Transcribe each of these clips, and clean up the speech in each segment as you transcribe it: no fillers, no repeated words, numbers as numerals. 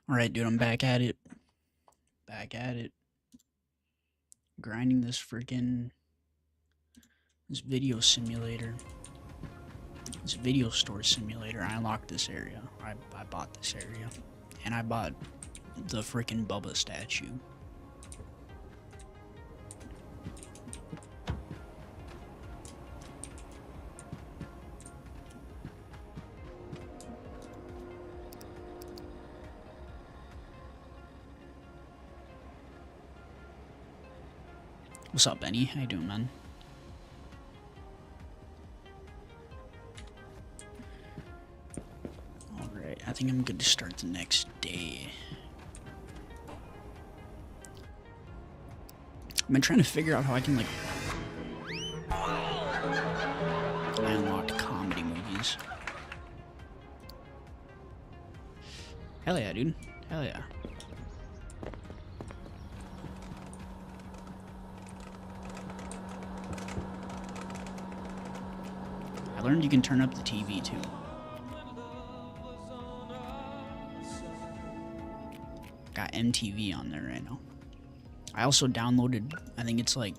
Alright, dude, I'm back at it. Back at it. Grinding this this video simulator. This video store simulator. I unlocked this area. I bought this area. And I bought the freaking Bubba statue. What's up, Benny? How you doing, man? Alright, I think I'm good to start the next day. I've been trying to figure out how I can, like... I unlocked comedy movies. Hell yeah, dude. Hell yeah. I learned you can turn up the TV too. Got MTV on there right now. I also downloaded, I think it's like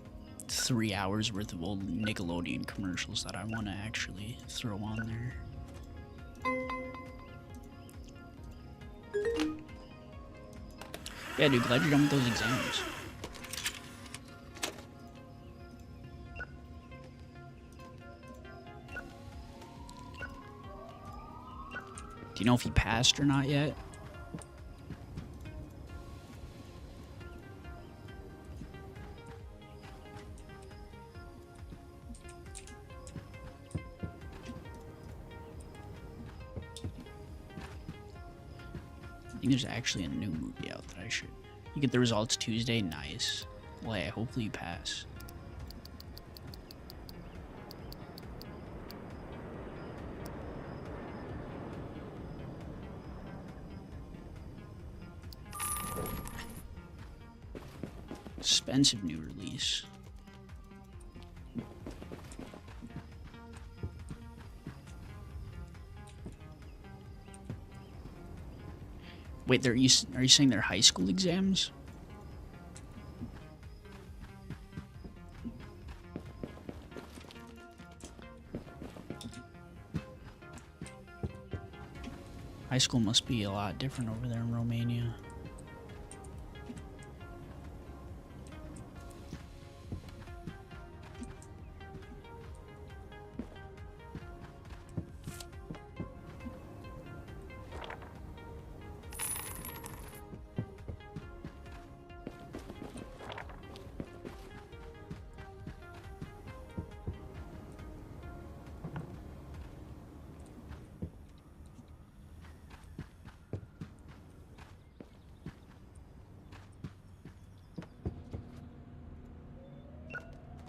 3 hours worth of old Nickelodeon commercials that I want to actually throw on there. Yeah, dude, glad you're done with those exams. Do you know if he passed or not yet? I think there's actually a new movie out that I should... You get the results Tuesday? Nice. Well, hey, hopefully you pass. Expensive new release. Wait, are you saying they're high school exams? High school must be a lot different over there in Romania.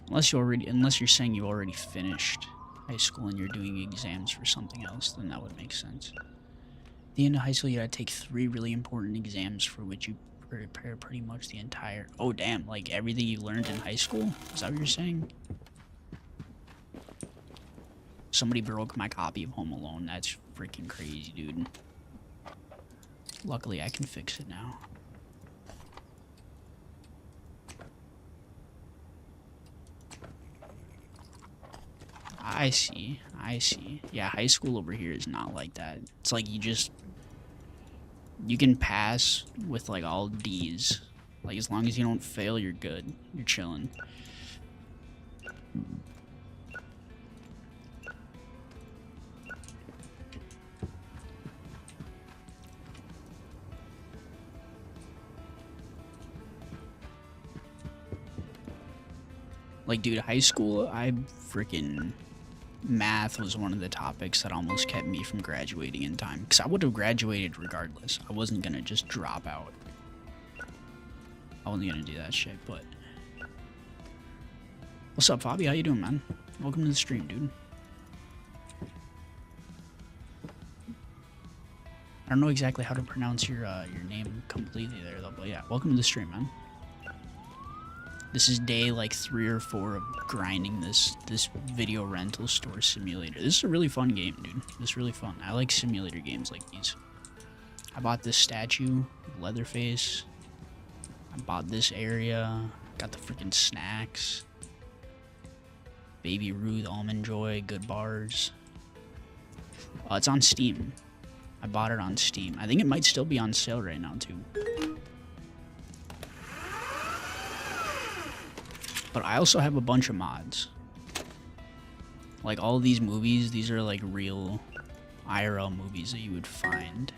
Unless you're saying you already finished high school and you're doing exams for something else, then that would make sense. At the end of high school, you gotta take 3 really important exams for which you prepare pretty much the entire... Oh, damn, like everything you learned in high school? Is that what you're saying? Somebody broke my copy of Home Alone. That's freaking crazy, dude. Luckily, I can fix it now. I see. Yeah, high school over here is not like that. It's like you can pass with like all D's. Like as long as you don't fail, you're good. You're chilling. Like, dude, high school, math was one of the topics that almost kept me from graduating in time. Because I would have graduated regardless. I wasn't going to just drop out. I wasn't going to do that shit, but... What's up, Fabi? How you doing, man? Welcome to the stream, dude. I don't know exactly how to pronounce your name completely there, though, but yeah, welcome to the stream, man. This is day like 3 or 4 of grinding this video rental store simulator. This is a really fun game, dude. This is really fun. I like simulator games like these. I bought this statue, Leatherface. I bought this area. Got the freaking snacks. Baby Ruth, Almond Joy, Good Bars. It's on Steam. I bought it on Steam. I think it might still be on sale right now, too. But I also have a bunch of mods. Like, all of these movies, these are, like, real IRL movies that you would find.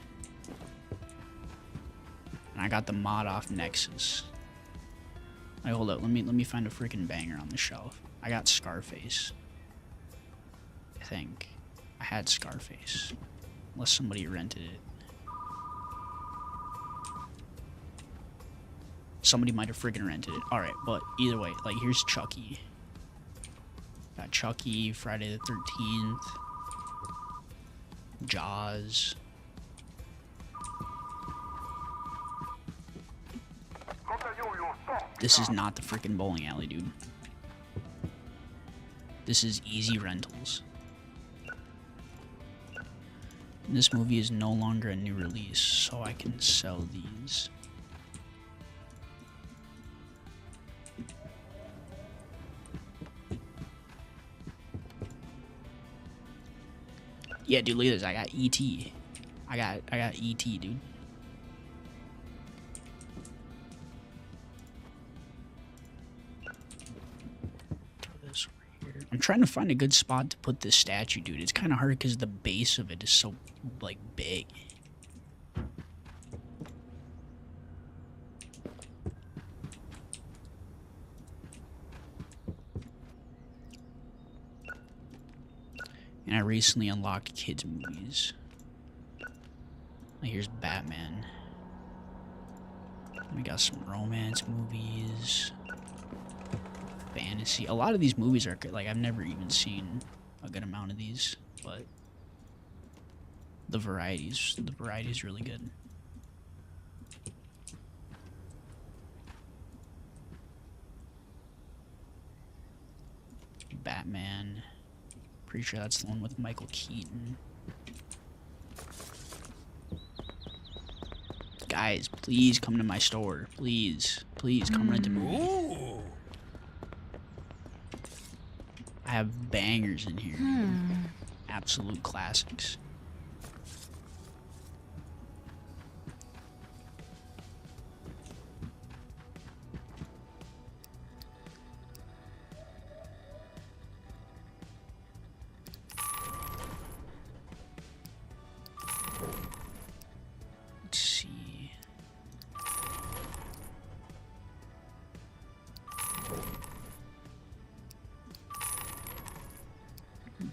And I got the mod off Nexus. Like, hold up, let me find a freaking banger on the shelf. I got Scarface. I think. I had Scarface. Unless somebody rented it. Somebody might have freaking rented it. Alright, but either way, like, here's Chucky. Got Chucky, Friday the 13th. Jaws. This is not the freaking bowling alley, dude. This is easy rentals. And this movie is no longer a new release, so I can sell these. Yeah, dude, look at this. I got E.T. I got E.T., dude. I'm trying to find a good spot to put this statue, dude. It's kind of hard because the base of it is so, like, big. And I recently unlocked kids' movies. Like, here's Batman. We got some romance movies. Fantasy. A lot of these movies are good. Like, I've never even seen a good amount of these, but the variety's really good. Batman. Pretty sure that's the one with Michael Keaton. Guys, please come to my store. Please. Please come rent a movie. Ooh. I have bangers in here. Absolute classics. Let's see.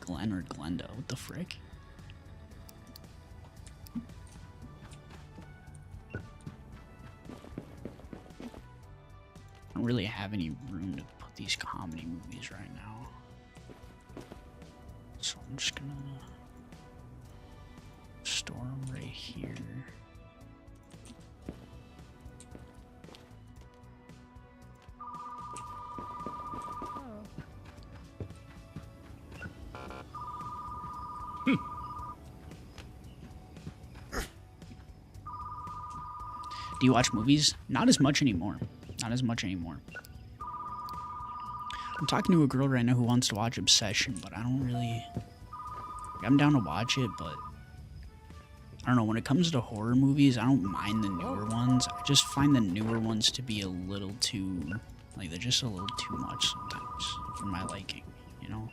Glenn or Glenda? What the frick? I don't really have any room to put these comedy movies right now. So I'm just gonna store them right here. Do you watch movies? Not as much anymore. Not as much anymore. I'm talking to a girl right now who wants to watch Obsession, but I don't really... I'm down to watch it, but... I don't know, when it comes to horror movies, I don't mind the newer ones. I just find the newer ones to be a little too... Like, they're just a little too much sometimes for my liking, you know?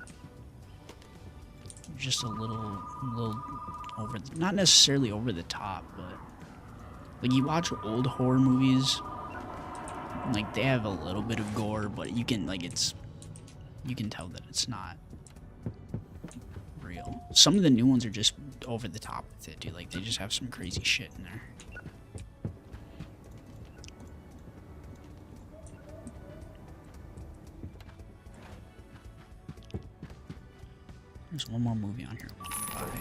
Just a little over... Not necessarily over the top, but... Like, you watch old horror movies, like, they have a little bit of gore, but you can, like, you can tell that it's not real. Some of the new ones are just over the top with it, dude. Like, they just have some crazy shit in there. There's one more movie on here I want to buy.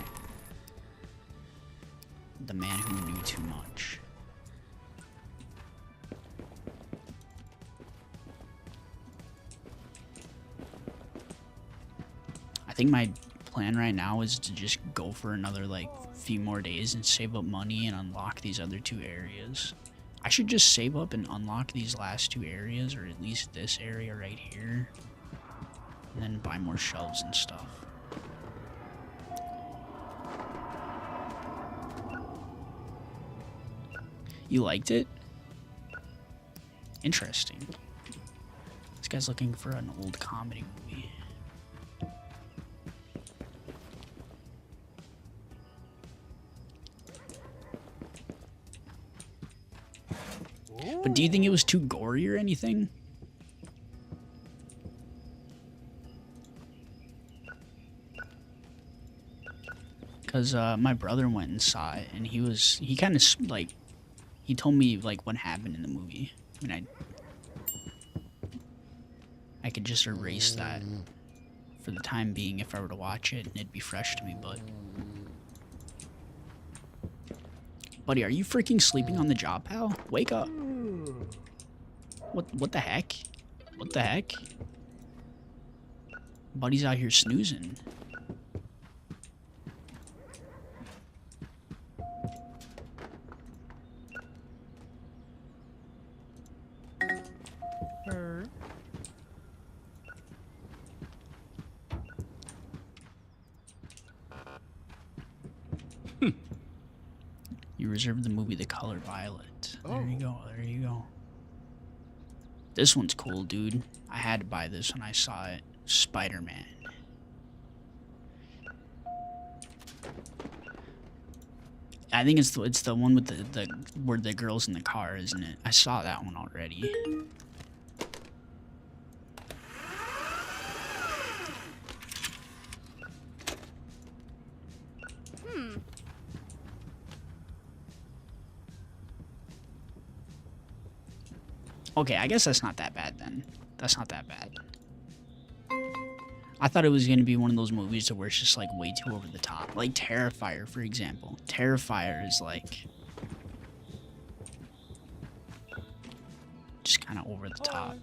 The Man Who Knew Too Much. I think my plan right now is to just go for another, like, few more days and save up money and unlock these other 2 areas. I should just save up and unlock these last 2 areas, or at least this area right here. And then buy more shelves and stuff. You liked it? Interesting. This guy's looking for an old comedy movie. But do you think it was too gory or anything? Because my brother went and saw it, and he kind of, like, he told me, like, what happened in the movie. I mean, I could just erase that for the time being if I were to watch it, and it'd be fresh to me, but... Buddy, are you freaking sleeping on the job, pal? Wake up. What the heck? What the heck? Buddy's out here snoozing. You reserved the movie The Color Violet. There you go, there you go. This one's cool, dude. I had to buy this when I saw it. Spider-Man. I think it's the one with the where the girl's in the car, isn't it? I saw that one already. Okay, I guess that's not that bad then. That's not that bad. I thought it was going to be one of those movies where it's just like way too over the top. Like Terrifier, for example. Terrifier is like just kind of over the top.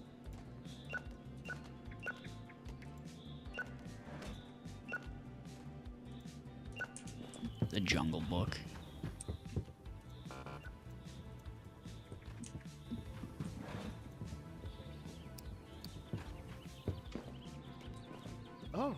The Jungle Book. Oh.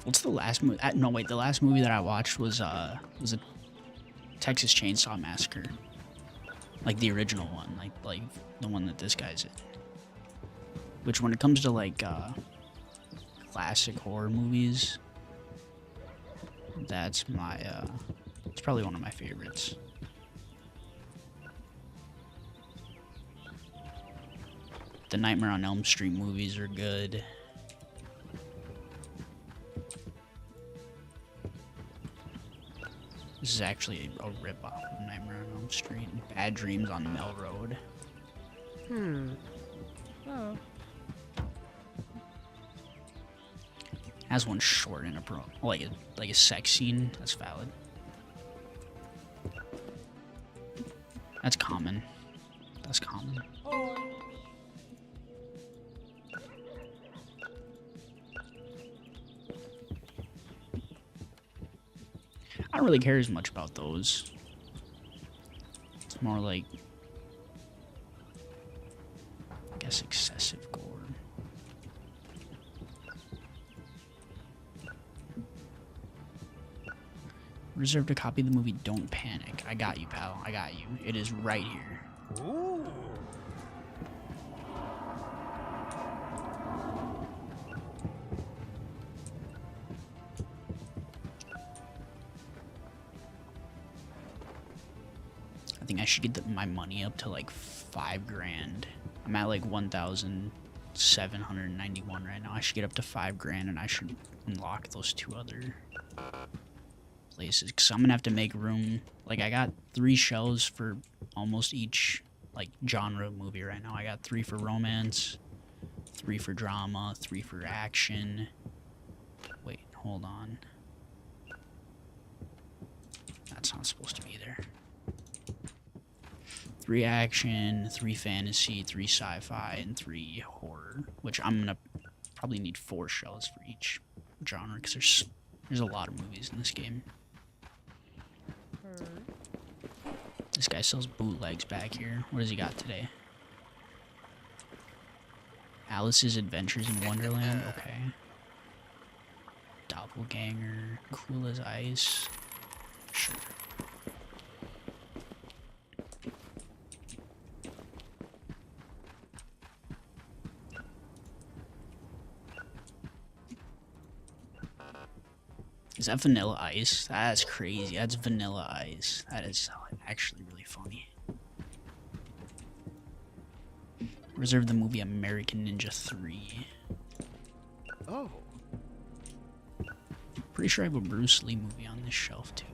What's the last movie? No, wait. The last movie that I watched was a Texas Chainsaw Massacre, like the original one, like the one that this guy's in. Which, when it comes to like classic horror movies, that's my it's probably one of my favorites. The Nightmare on Elm Street movies are good. This is actually a rip-off of Nightmare on Elm Street. Bad Dreams on Melroad. Oh. Has one short in a like a sex scene. That's valid. That's common. That's common. I don't really care as much about those. It's more like, I guess, excessive gore. Reserved a copy of the movie Don't Panic. I got you, pal. I got you. It is right here. Ooh. I think I should get my money up to like $5,000. I'm at like 1,791 right now. I should get up to $5,000 and I should unlock those 2 other places, because I'm gonna have to make room. Like, I got 3 shelves for almost each like genre movie right now. I got 3 for romance, 3 for drama, 3 for action. Wait, hold on. That's not supposed to be there. 3 action, 3 fantasy, 3 sci-fi, and 3 horror. Which I'm gonna probably need 4 shells for each genre because there's a lot of movies in this game. This guy sells bootlegs back here. What does he got today? Alice's Adventures in Wonderland. Okay. Doppelganger. Cool as Ice. Sure. Is that Vanilla Ice? That's crazy. That's Vanilla Ice. That is actually really funny. Reserve the movie American Ninja 3. Oh. Pretty sure I have a Bruce Lee movie on this shelf too.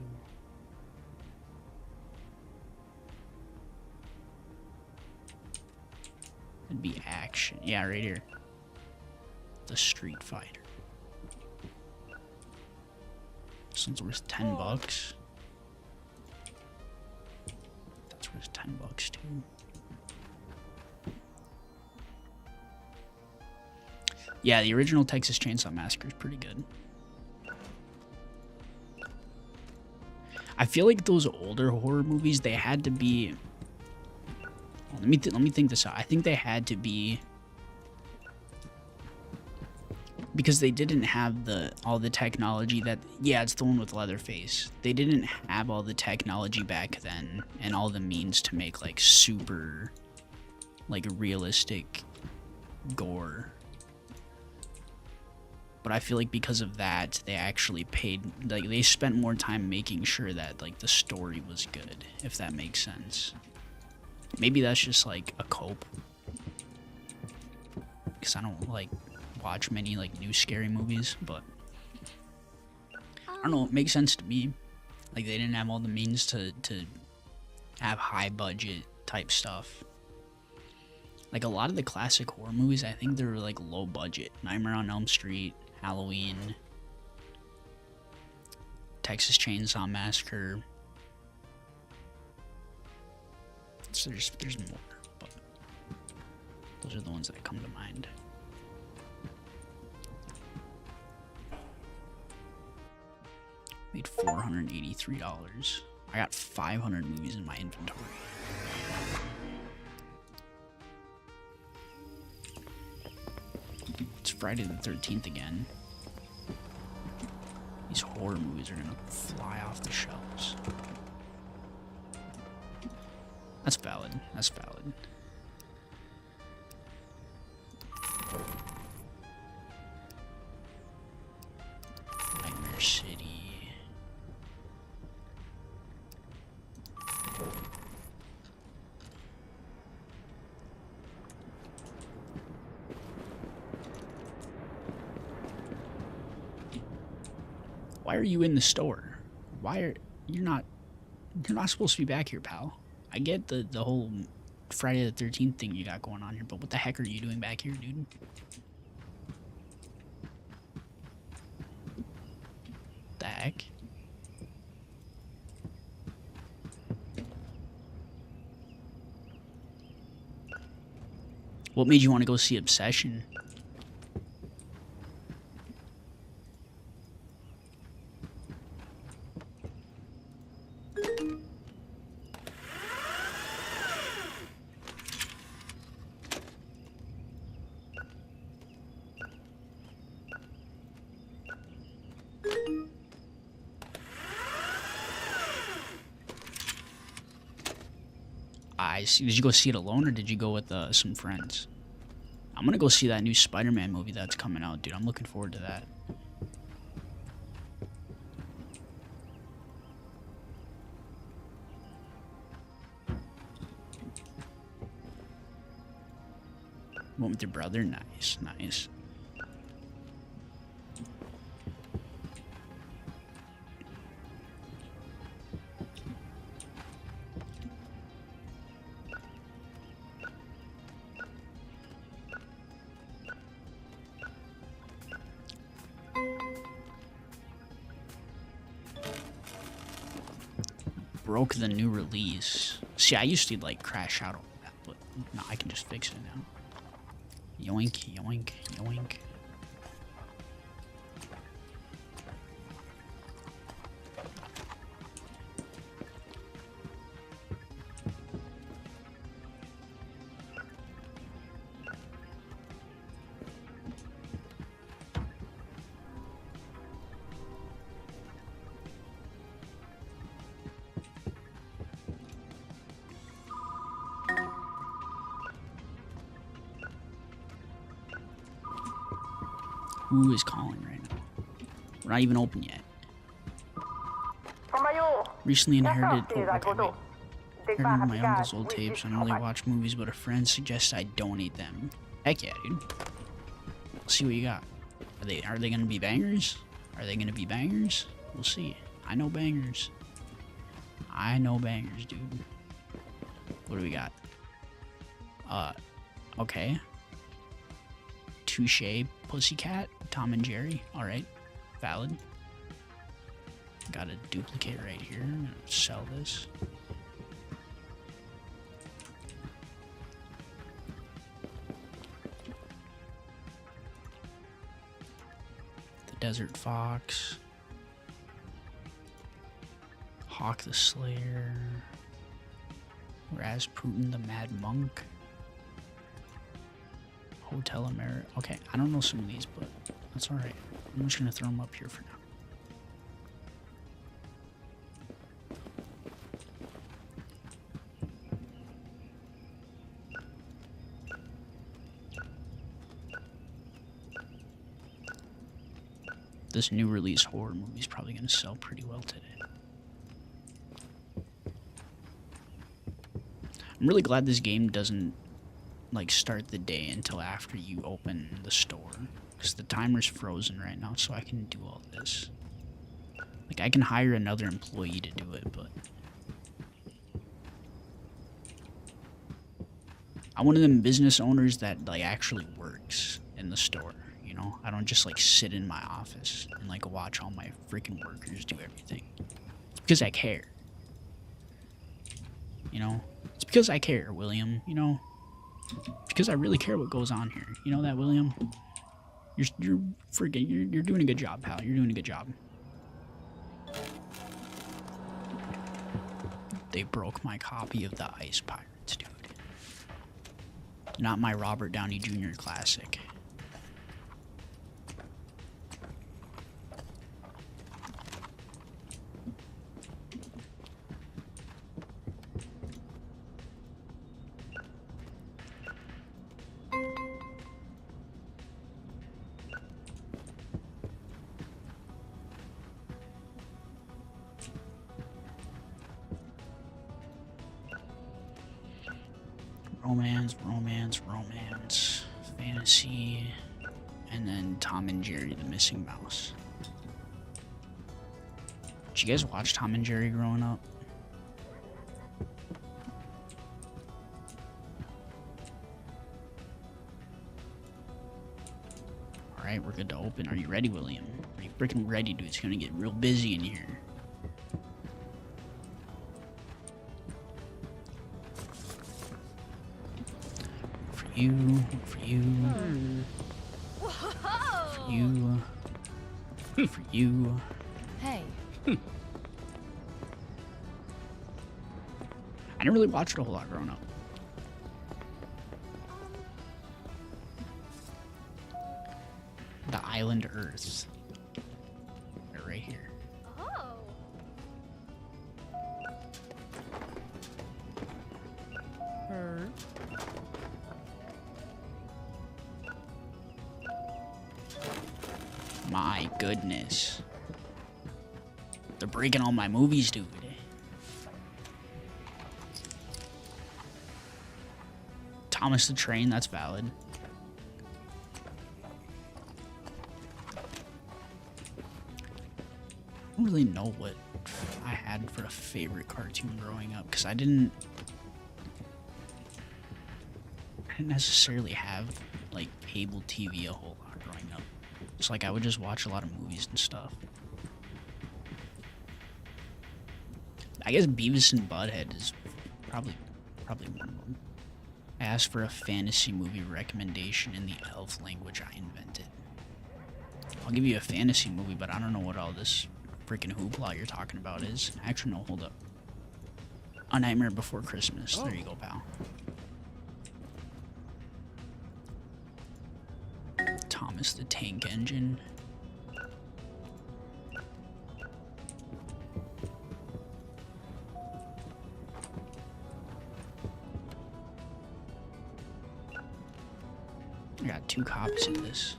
It'd be action. Yeah, right here. The Street Fighter. This one's worth $10. That's worth $10 too. Yeah, the original Texas Chainsaw Massacre is pretty good. I feel like those older horror movies, they had to be. Well, let me think this out. I think they had to be because they didn't have all the technology that. Yeah, it's the one with Leatherface. They didn't have all the technology back then and all the means to make like super, like realistic gore. But I feel like because of that, they actually paid, like, they spent more time making sure that, like, the story was good, if that makes sense. Maybe that's just, like, a cope. Because I don't, like, watch many, like, new scary movies, but I don't know, it makes sense to me. Like, they didn't have all the means to have high budget type stuff. Like, a lot of the classic horror movies, I think they were, like, low budget. Nightmare on Elm Street, Halloween, Texas Chainsaw Massacre. So there's more, but those are the ones that come to mind. Made $483. I got 500 movies in my inventory. It's Friday the 13th again. These horror movies are gonna fly off the shelves. That's valid. That's valid. Nightmare City. Why are you in the store? Why are you're not supposed to be back here, pal? I get the whole Friday the 13th thing you got going on here, but what the heck are you doing back here, dude? The heck? What made you want to go see Obsession? I see. Did you go see it alone or did you go with some friends? I'm gonna go see that new Spider-Man movie that's coming out, dude. I'm looking forward to that. Went with your brother? Nice, nice. broke the new release. See, I used to like crash out on that, but no, I can just fix it now. Yoink, yoink, yoink. Who is calling right now? We're not even open yet. Recently inherited. Oh, okay, wait. Inherited my uncle's old tapes. I don't really watch movies, but a friend suggested I donate them. Heck yeah, dude. Let's see what you got. Are they gonna be bangers? Are they gonna be bangers? We'll see. I know bangers. I know bangers, dude. What do we got? Okay. Touche, Pussycat, Tom and Jerry. Alright. Valid. Got a duplicate right here. I'm gonna sell this. The Desert Fox. Hawk the Slayer. Rasputin the Mad Monk. Hotel America. Okay, I don't know some of these, but that's alright. I'm just gonna throw them up here for now. This new release horror movie is probably gonna sell pretty well today. I'm really glad this game doesn't like start the day until after you open the store, because the timer's frozen right now, so I can do all this. Like, I can hire another employee to do it, but I'm one of them business owners that like actually works in the store, you know? I don't just like sit in my office and like watch all my freaking workers do everything. It's because I care. You know? It's because I care, William, you know? Because I really care what goes on here. You know that, William? You're freaking you're doing a good job, pal. You're doing a good job. They broke my copy of the Ice Pirates, dude. Not my Robert Downey Jr. classic. Romance, fantasy, and then Tom and Jerry, the Missing Mouse. Did you guys watch Tom and Jerry growing up? Alright, we're good to open. Are you ready, William? Are you freaking ready, dude? It's gonna get real busy in here. For you. Hey. I didn't really watch it a whole lot growing up. The Island Earth. They're right here. Oh. My goodness. They're breaking all my movies, dude. Thomas the Train, that's valid. I don't really know what I had for a favorite cartoon growing up, because I didn't necessarily have like cable TV a whole lot growing up. It's like I would just watch a lot of movies and stuff. I guess Beavis and Butthead is probably one of them. I asked for a fantasy movie recommendation in the elf language I invented. I'll give you a fantasy movie, but I don't know what all this freaking hoopla you're talking about is. Actually, no, hold up. A Nightmare Before Christmas. Oh. There you go, pal. Thomas the Tank Engine. I got 2 copies of this.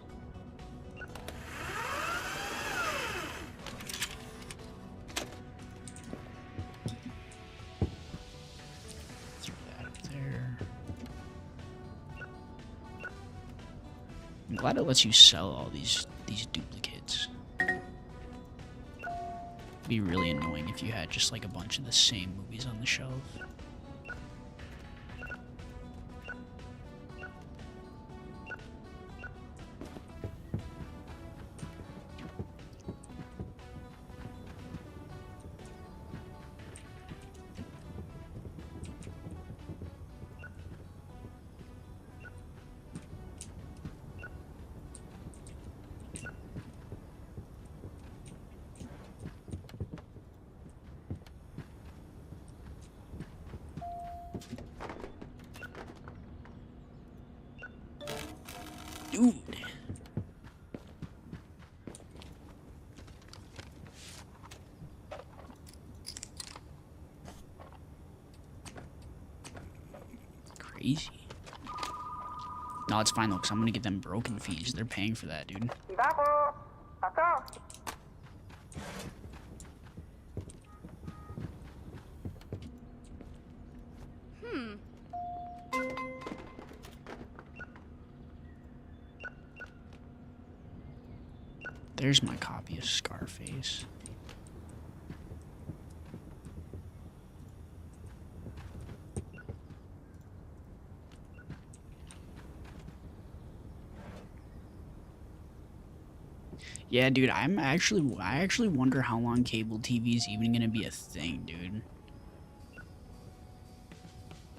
Throw that up there. I'm glad it lets you sell all these duplicates. It'd be really annoying if you had just like a bunch of the same movies on the shelf. Dude. Crazy. No, it's fine though, because I'm gonna get them broken fees. They're paying for that, dude. There's my copy of Scarface. Yeah, dude, I actually wonder how long cable TV is even gonna be a thing, dude.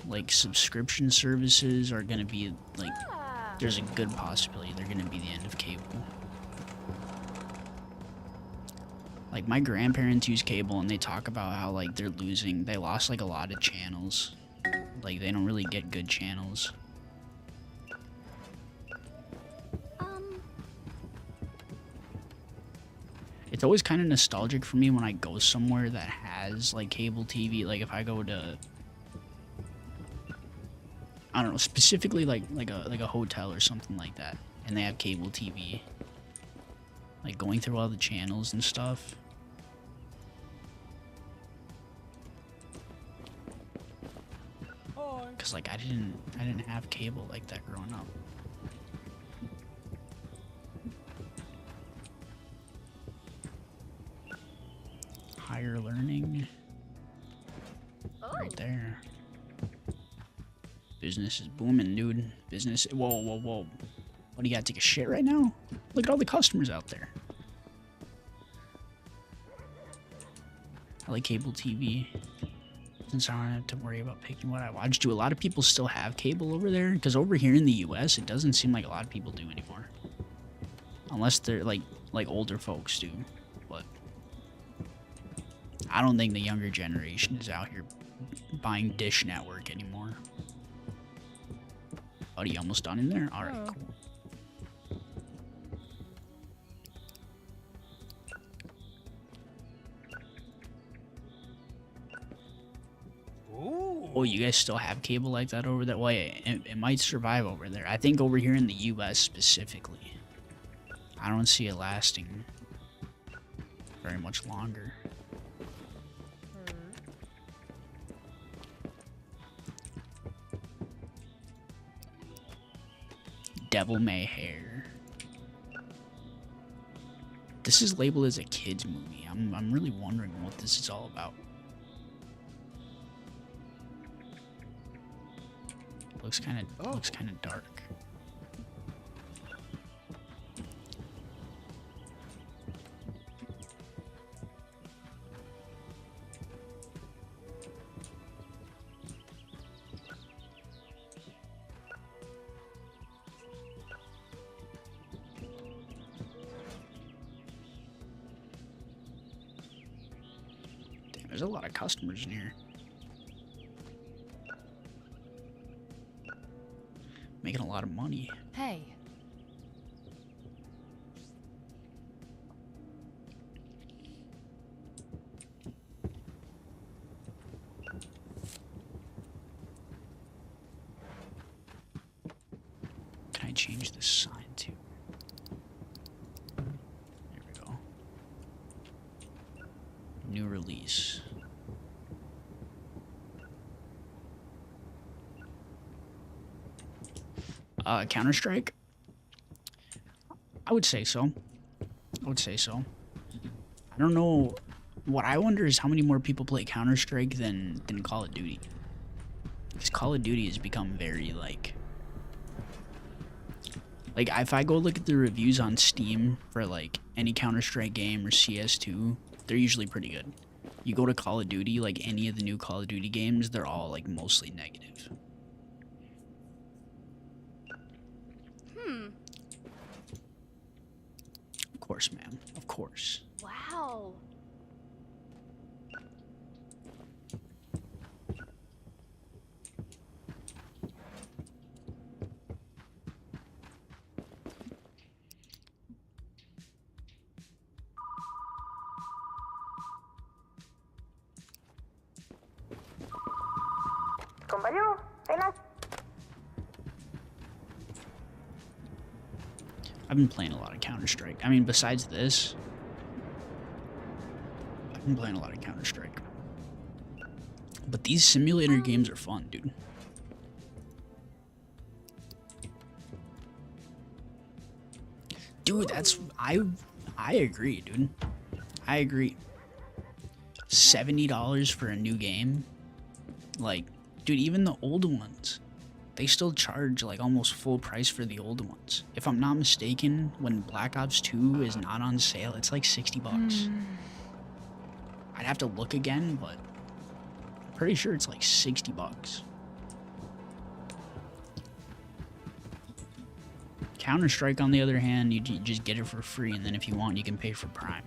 Like, subscription services are gonna be, like, there's a good possibility they're gonna be the end of cable. Like, my grandparents use cable and they talk about how, like, they lost, like, a lot of channels. Like, they don't really get good channels. It's always kind of nostalgic for me when I go somewhere that has, like, cable TV. Like, if I go to, I don't know, specifically, like a hotel or something like that, and they have cable TV. Like, going through all the channels and stuff. Cause like I didn't have cable like that growing up. Higher learning. Right there. Business is booming, dude. Business. Whoa, whoa, whoa. What, do you gotta take a shit right now? Look at all the customers out there. I like cable TV. Since I don't have to worry about picking what I watch. Do a lot of people still have cable over there? Because over here in the US, it doesn't seem like a lot of people do anymore. Unless they're like older folks do. But I don't think the younger generation is out here buying Dish Network anymore. Oh, you almost done in there? Alright, cool. Oh, you guys still have cable like that over that way? It might survive over there. I think over here in the U.S. specifically, I don't see it lasting very much longer. Devil May Hair. This is labeled as a kids movie. I'm really wondering what this is all about. Looks kind of dark. There's a lot of customers in here. Making a lot of money. Hey. Can I change this sign too? There we go. New release. Counter-Strike? I would say so. I would say so. I don't know. What I wonder is how many more people play Counter-Strike than Call of Duty. Because Call of Duty has become very, like, if I go look at the reviews on Steam for, like, any Counter-Strike game or CS2, they're usually pretty good. You go to Call of Duty, like, any of the new Call of Duty games, they're all, like, mostly negative. Of course, ma'am. Of course. Wow. Compañero, velas. I've been playing a lot of Counter-Strike. I mean, besides this, I've been playing a lot of Counter-Strike. But these simulator games are fun, dude. Dude, that's I agree, dude. I agree. $70 for a new game? Like, dude, even the old ones, they still charge like almost full price for the old ones. If I'm not mistaken, when Black Ops 2 is not on sale, it's like 60 bucks. I'd have to look again, but I'm pretty sure it's like 60 bucks. Counter-Strike, on the other hand, you just get it for free, and then if you want, you can pay for Prime.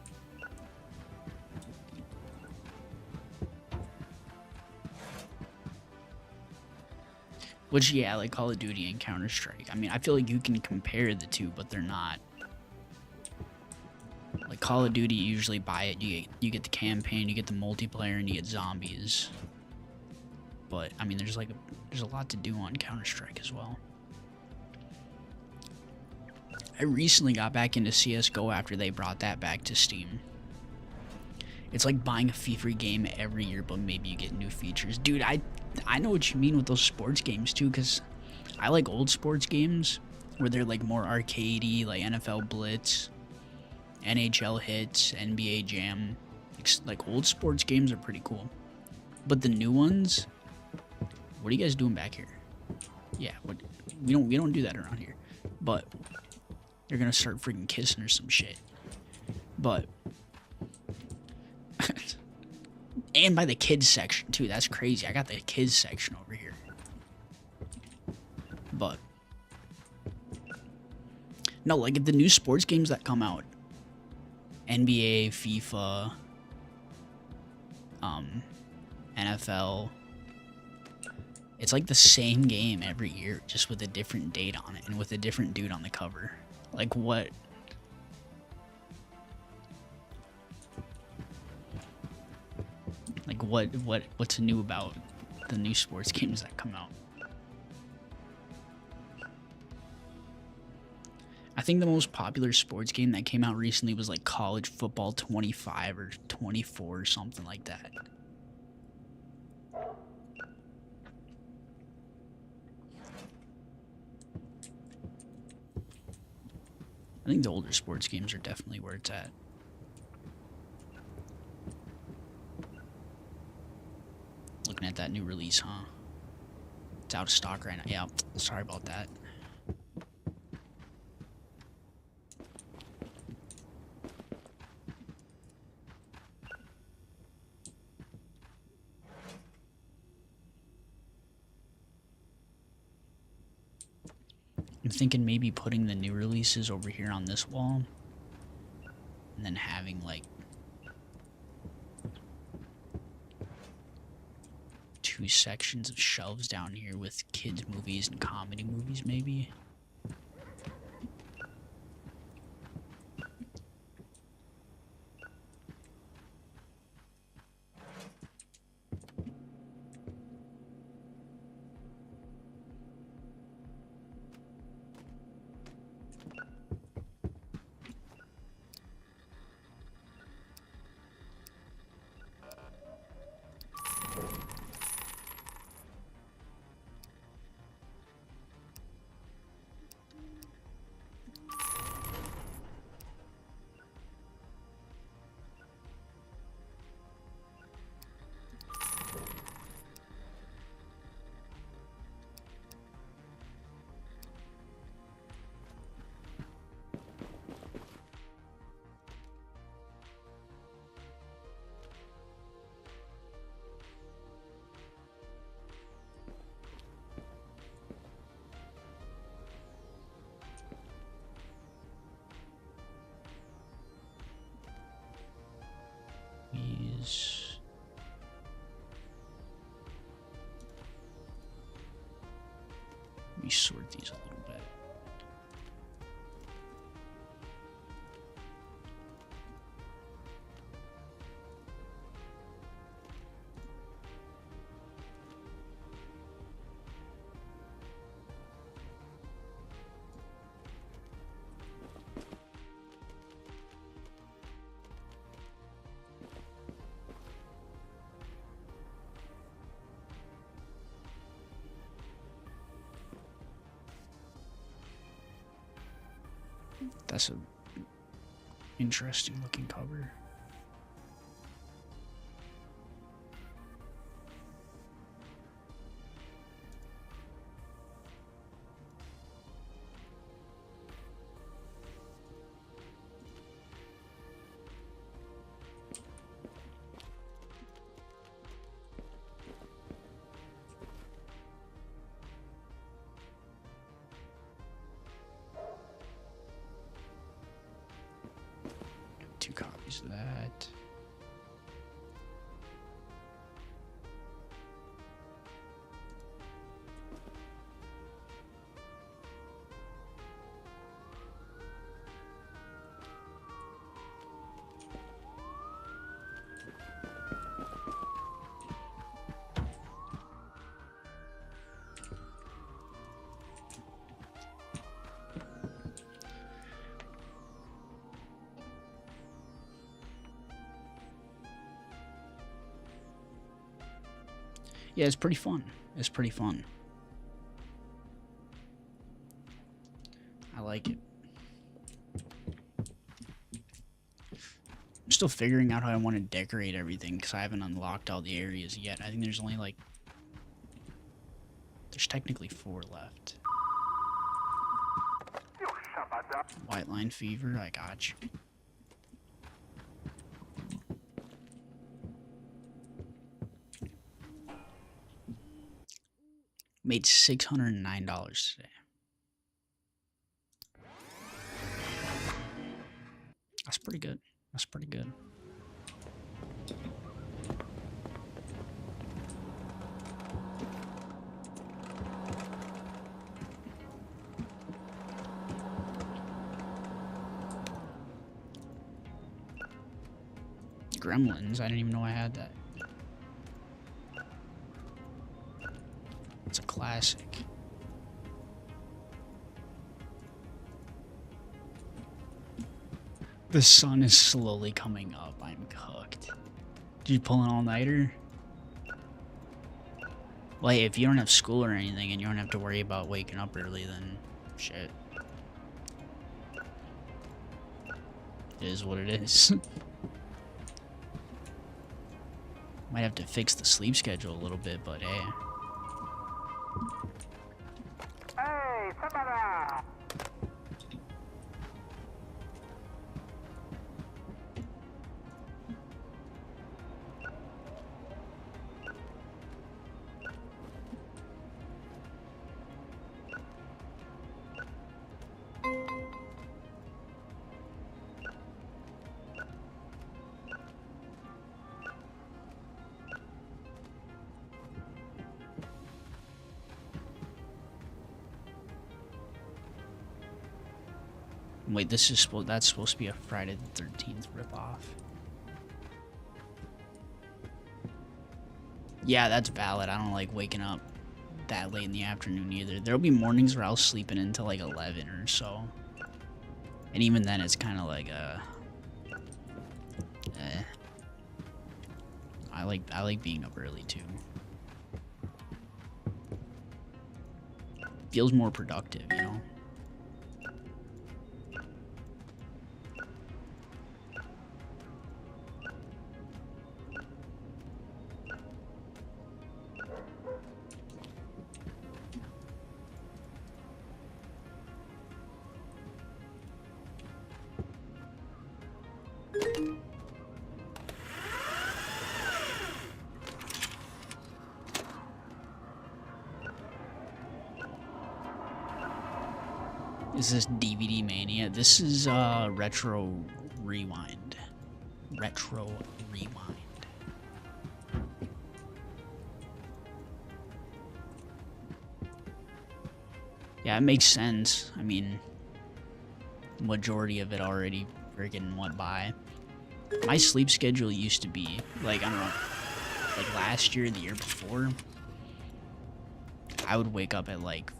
Which, yeah, like Call of Duty and Counter-Strike. I mean, I feel like you can compare the two, but they're not. Like Call of Duty, you usually buy it, you get the campaign, you get the multiplayer, and you get zombies. But I mean, there's a lot to do on Counter-Strike as well. I recently got back into CS:GO after they brought that back to Steam. It's like buying a free game every year, but maybe you get new features. Dude, I know what you mean with those sports games too, because I like old sports games where they're like more arcadey, like NFL Blitz, NHL Hits, NBA Jam. Like old sports games are pretty cool. But the new ones, what are you guys doing back here? Yeah, we don't do that around here. But they're gonna start freaking kissing or some shit. But and by the kids section too, that's crazy. I got the kids section over here. But no, like the new sports games that come out, NBA, FIFA, NFL, it's like the same game every year, just with a different date on it and with a different dude on the cover. Like what? Like what's new about the new sports games that come out? I think the most popular sports game that came out recently was like College Football 25 or 24 or something like that. I think the older sports games are definitely where it's at. Looking at that new release, huh? It's out of stock right now. Yeah, sorry about that. I'm thinking maybe putting the new releases over here on this wall, and then having like sections of shelves down here with kids movies and comedy movies, maybe. Let me sort these a little bit. That's an interesting looking cover. Two copies of that. Yeah, it's pretty fun. It's pretty fun. I like it. I'm still figuring out how I want to decorate everything because I haven't unlocked all the areas yet. I think there's only like... There's technically 4 left. White line fever, I got you. Made $609 today. That's pretty good. That's pretty good. Gremlins, I didn't even know I had that. It's a classic. The sun is slowly coming up. I'm cooked. Did you pull an all-nighter? Well, hey, if you don't have school or anything and you don't have to worry about waking up early, then shit. It is what it is. Might have to fix the sleep schedule a little bit, but hey. Hey, Samara! Wait, that's supposed to be a Friday the 13th ripoff. Yeah, that's valid. I don't like waking up that late in the afternoon either. There'll be mornings where I'll sleep in until like 11 or so. And even then it's kind of like I like being up early too. Feels more productive, you know? Is this DVD Mania? This is Retro Rewind. Retro Rewind. Yeah, it makes sense. I mean, majority of it already freaking went by. My sleep schedule used to be, like, I don't know, like last year, the year before, I would wake up at like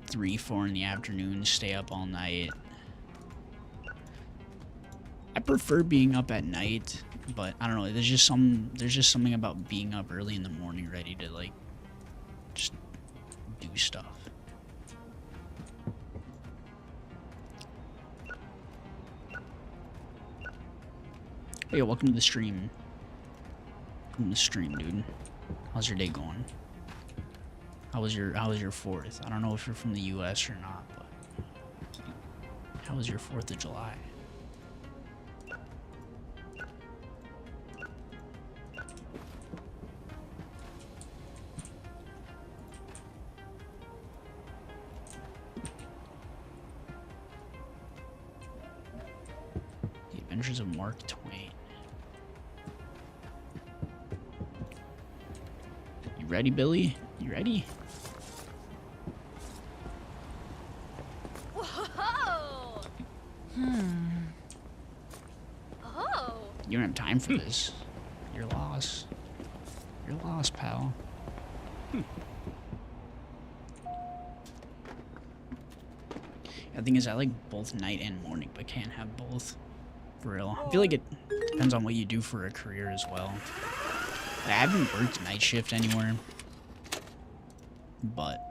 3, 4 in the afternoon, stay up all night. I prefer being up at night, but I don't know, there's just something about being up early in the morning ready to like just do stuff. Hey, welcome to the stream. Welcome to the stream, dude. How's your day going? How was your 4th? I don't know if you're from the US or not, but how was your 4th of July? The Adventures of Mark Twain. You ready, Billy? You ready? Whoa! Oh. You don't have time for this. You're lost. You're lost, pal. The thing is, I like both night and morning, but can't have both. For real. I feel like it depends on what you do for a career as well. I haven't worked night shift anywhere, but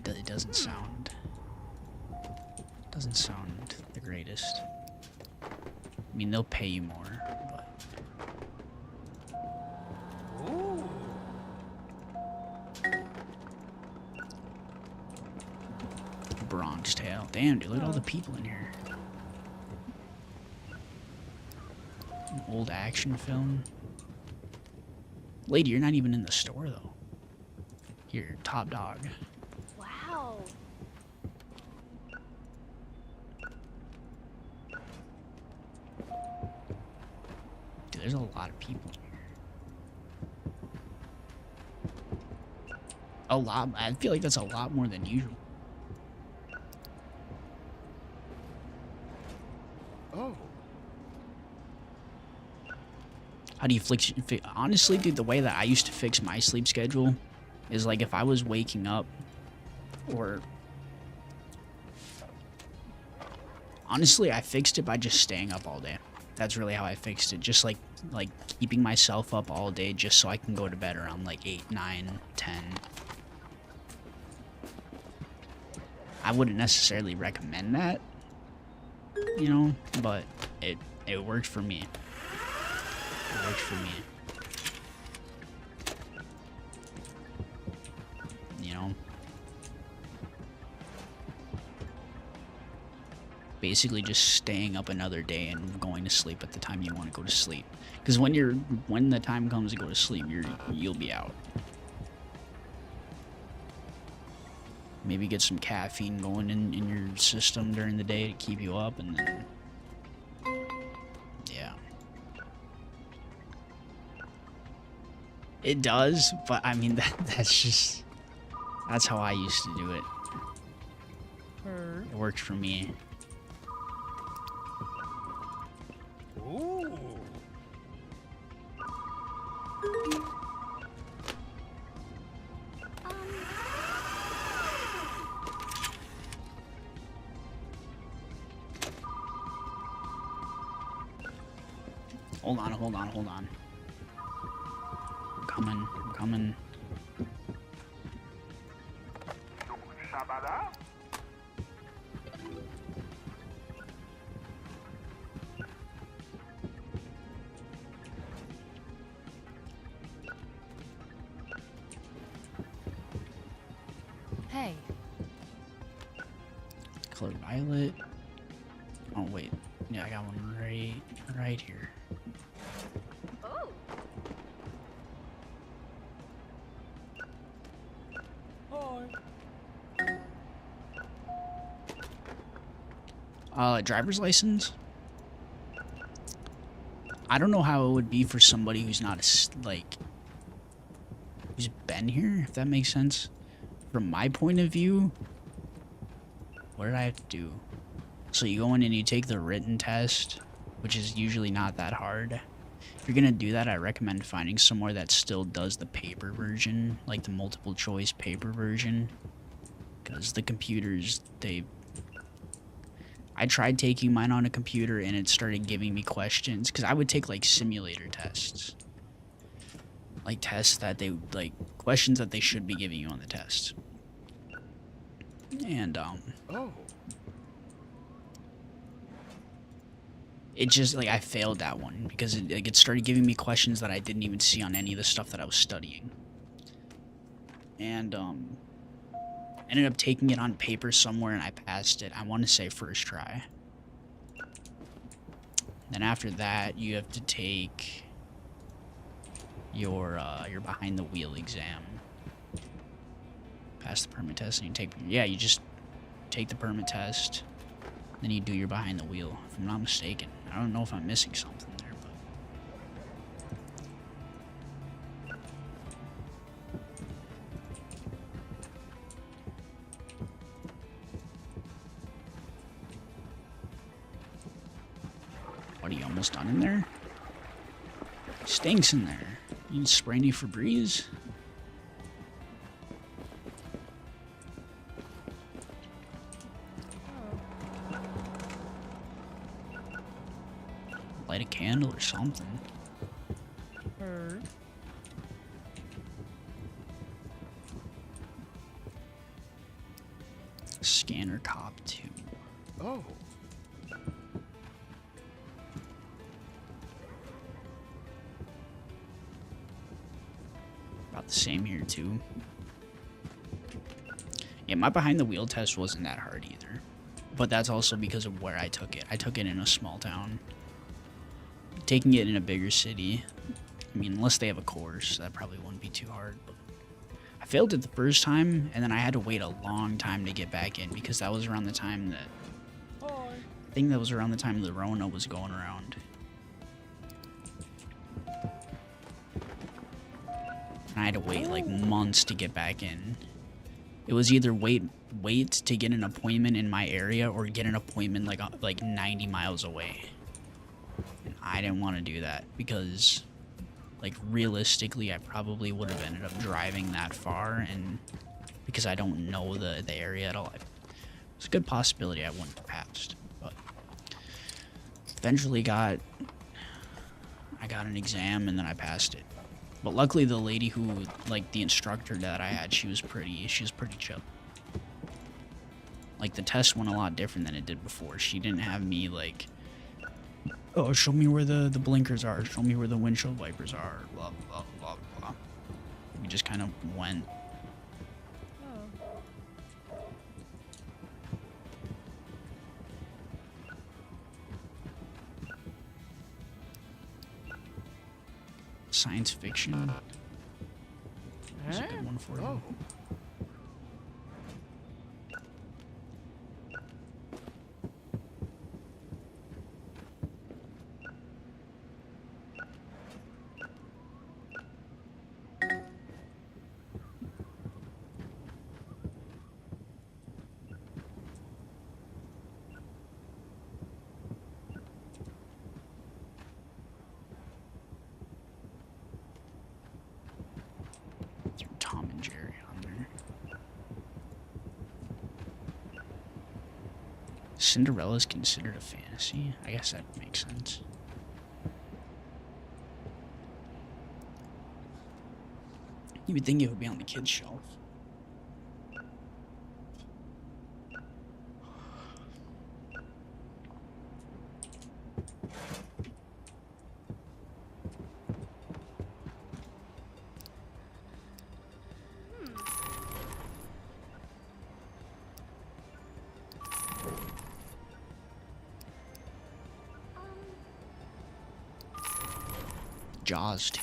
it doesn't sound the greatest. I mean, they'll pay you more, but Bronx Tale. Damn, dude, look at all the people in here. An old action film. Lady, you're not even in the store though. Here, top dog. Wow. Dude, there's a lot of people in here. A lot. I feel like that's a lot more than usual. Oh. How do you fix? Honestly, dude, the way that I used to fix my sleep schedule is like if I was waking up, or honestly, I fixed it by just staying up all day. That's really how I fixed it. Just like keeping myself up all day just so I can go to bed around like 8, 9, 10. I wouldn't necessarily recommend that, you know, but it worked for me. It worked for me. You know? Basically just staying up another day and going to sleep at the time you want to go to sleep. Because when the time comes to go to sleep, you'll be out. Maybe get some caffeine going in your system during the day to keep you up, and then yeah. It does, but I mean that's how I used to do it. It worked for me. Ooh. Hold on, hold on, hold on. I'm coming, I'm coming. Shabada? Hey. Color violet. Oh wait, yeah, I got one right here. Oh. Driver's license. I don't know how it would be for somebody who's not who's been here, if that makes sense. From my point of view, what did I have to do? So you go in and you take the written test, which is usually not that hard. If you're gonna do that, I recommend finding somewhere that still does the paper version, like the multiple choice paper version. Because the computers, I tried taking mine on a computer and it started giving me questions, because I would take like simulator tests. Like tests that questions that they should be giving you on the test. And, Oh. it just, I failed that one, because it started giving me questions that I didn't even see on any of the stuff that I was studying. And, ended up taking it on paper somewhere and I passed it. I want to say first try. Then after that, you have to take your behind the wheel exam. Pass the permit test and you just take the permit test. Then you do your behind the wheel, if I'm not mistaken. I don't know if I'm missing something there, but... What, are you almost done in there? It stinks in there. You need spray any Febreze? Light a candle or something. Scanner cop 2. Oh. About the same here too. Yeah, my behind the wheel test wasn't that hard either. But that's also because of where I took it. I took it in a small town. Taking it in a bigger city, I mean, unless they have a course, that probably wouldn't be too hard. But I failed it the first time, and then I had to wait a long time to get back in, because that was around the time that... I think that was around the time the Rona was going around. And I had to wait like months to get back in. It was either wait to get an appointment in my area or get an appointment like 90 miles away. And I didn't want to do that because, like, realistically, I probably would have ended up driving that far, and because I don't know the area at all, it's a good possibility I wouldn't have passed. But eventually I got an exam and then I passed it. But luckily, the lady who, like, the instructor that I had, she was pretty chill. Like, the test went a lot different than it did before. She didn't have me, like, oh, show me where the blinkers are, show me where the windshield wipers are, blah, blah, blah, blah. We just kind of went. Science fiction. That's a good one for you. Oh. Cinderella's considered a fantasy? I guess that makes sense. You would think it would be on the kids' shelf. Jaws 2.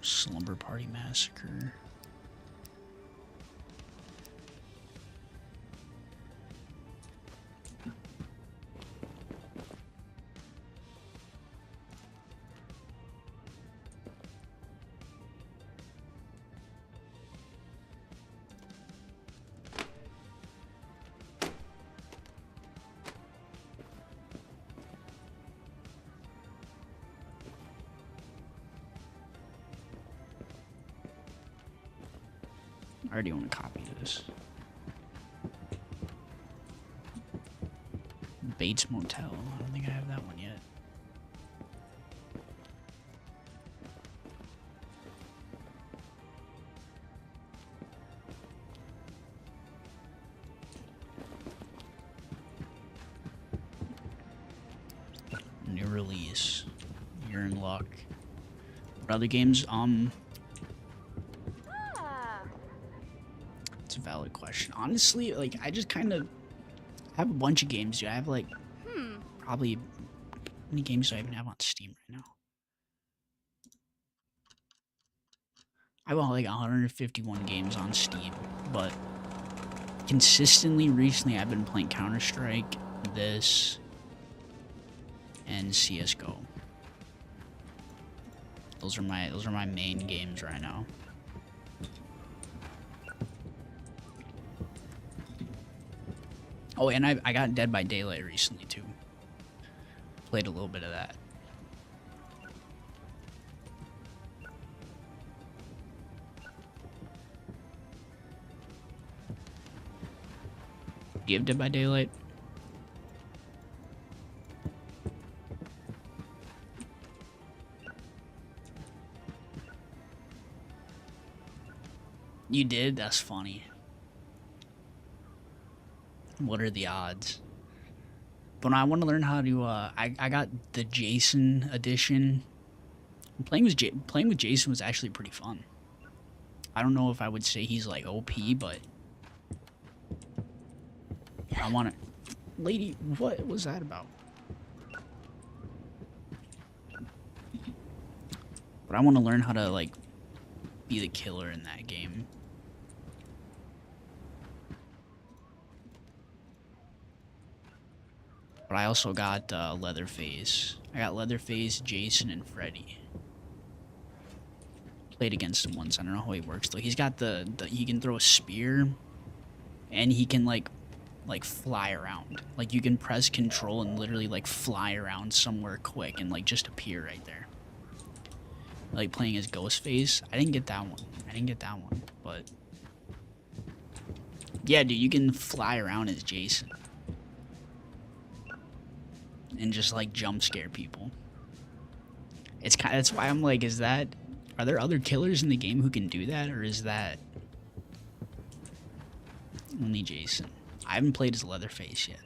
Slumber Party Massacre. I already want to copy this. Bates Motel. I don't think I have that one yet. New release. You're in luck. What other games? It's a valid question. Honestly, like, I just kind of have a bunch of games, dude. I have, like, probably... How many games do I even have on Steam right now? I have, like, 151 games on Steam, but consistently, recently, I've been playing Counter-Strike, this, and CSGO. Those are my main games right now. Oh, and I got Dead by Daylight recently, too. Played a little bit of that. Do you have Dead by Daylight? You did? That's funny. What are the odds? But I want to learn how to, I got the Jason edition. Playing with Jason was actually pretty fun. I don't know if I would say he's, like, OP, but... I want to... Lady, what was that about? But I want to learn how to, like, be the killer in that game. But I also got Leatherface. I got Leatherface, Jason, and Freddy. Played against him once. I don't know how he works though. He's got the he can throw a spear, and he can like fly around. Like you can press control and literally like fly around somewhere quick and like just appear right there. Like playing as Ghostface. I didn't get that one. But yeah, dude, you can fly around as Jason. And just like jump scare people. It's kind of, that's why I'm like, are there other killers in the game who can do that, or is that only Jason? I haven't played as Leatherface yet.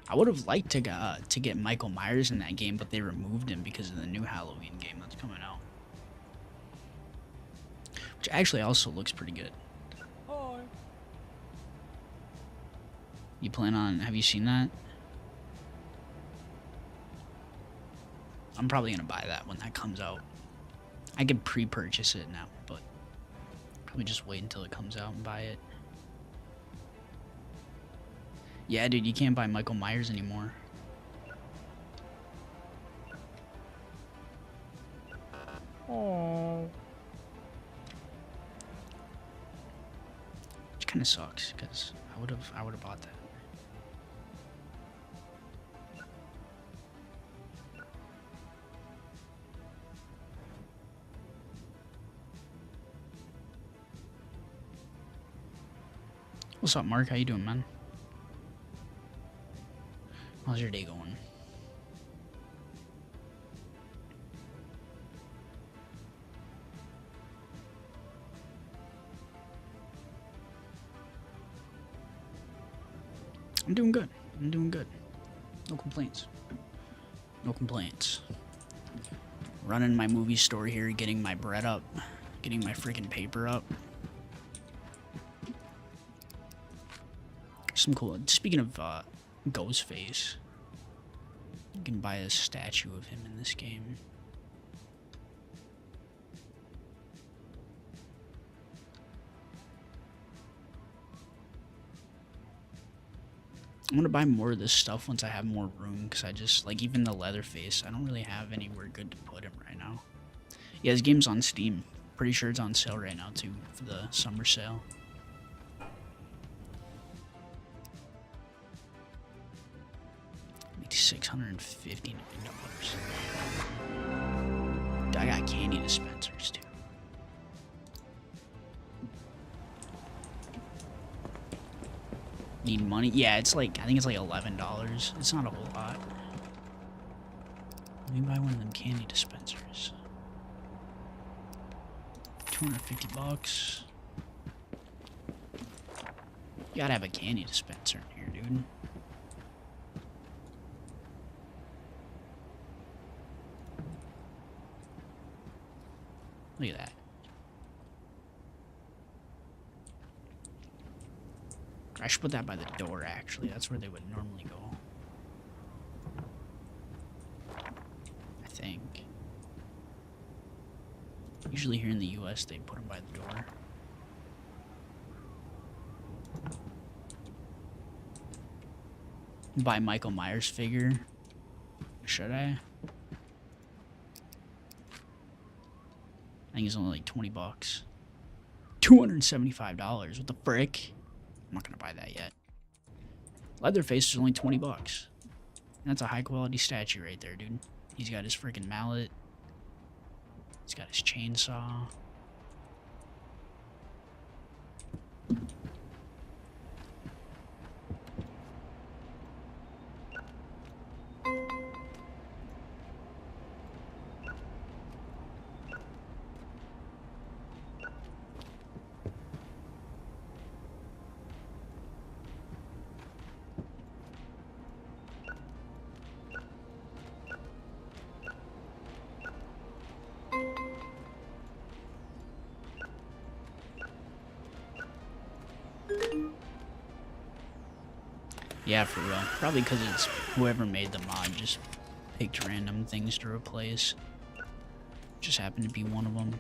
I would have liked to get Michael Myers in that game, but they removed him because of the new Halloween game that's coming out, which actually also looks pretty good. Hi. You plan on? Have you seen that? I'm probably gonna buy that when that comes out. I could pre-purchase it now, but probably just wait until it comes out and buy it. Yeah, dude, you can't buy Michael Myers anymore. Oh. Which kind of sucks, because I would have bought that. What's up, Mark? How you doing, man? How's your day going? I'm doing good. I'm doing good. No complaints. No complaints. Running my movie store here, getting my bread up, getting my freaking paper up. Some cool. Speaking of Ghostface, you can buy a statue of him in this game. I'm gonna buy more of this stuff once I have more room, because I just, like, even the Leatherface, I don't really have anywhere good to put him right now. Yeah, this game's on Steam. Pretty sure it's on sale right now, too, for the summer sale. Like $659. I got candy dispensers, too. Need money? Yeah, it's like, I think it's like $11. It's not a whole lot. Let me buy one of them candy dispensers. 250 bucks. You gotta have a candy dispenser in here, dude. Look at that. I should put that by the door, actually. That's where they would normally go. I think. Usually here in the US, they put them by the door. Buy Michael Myers figure. Should I? I think it's only like 20 bucks. $275. What the frick? I'm not gonna buy that yet. Leatherface is only 20 bucks. That's a high quality statue right there, dude. He's got his freaking mallet. He's got his chainsaw. Yeah, for real. Probably because it's whoever made the mod just picked random things to replace. Just happened to be one of them.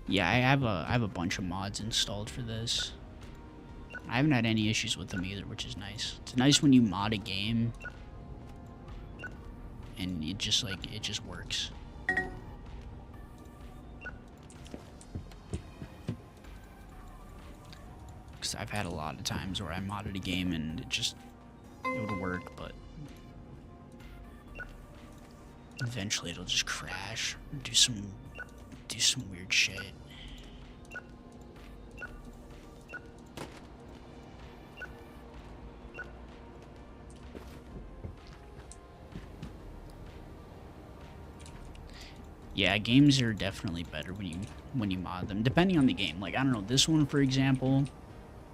Yeah, I have a bunch of mods installed for this. I haven't had any issues with them either, which is nice. It's nice when you mod a game and it just works. Because I've had a lot of times where I modded a game and it would work, but eventually it'll just crash or do some weird shit. Yeah, games are definitely better when you mod them, depending on the game. Like, I don't know, this one, for example,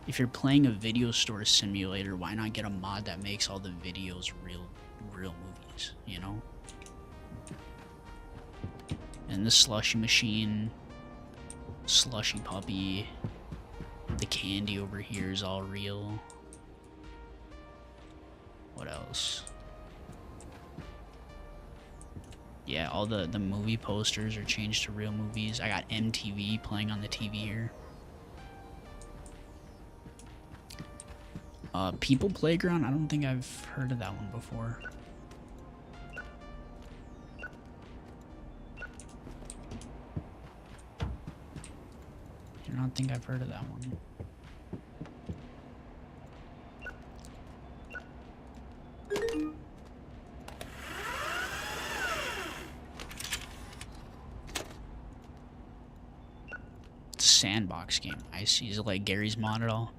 if you're playing a video store simulator, why not get a mod that makes all the videos real movies, you know? And the slushy machine, slushy puppy, the candy over here is all real. What else? Yeah, all the movie posters are changed to real movies. I got MTV playing on the TV here. People Playground, I don't think I've heard of that one before. do not think I've heard of that one. It's a sandbox game. I see. Is it like Gary's Mod at all?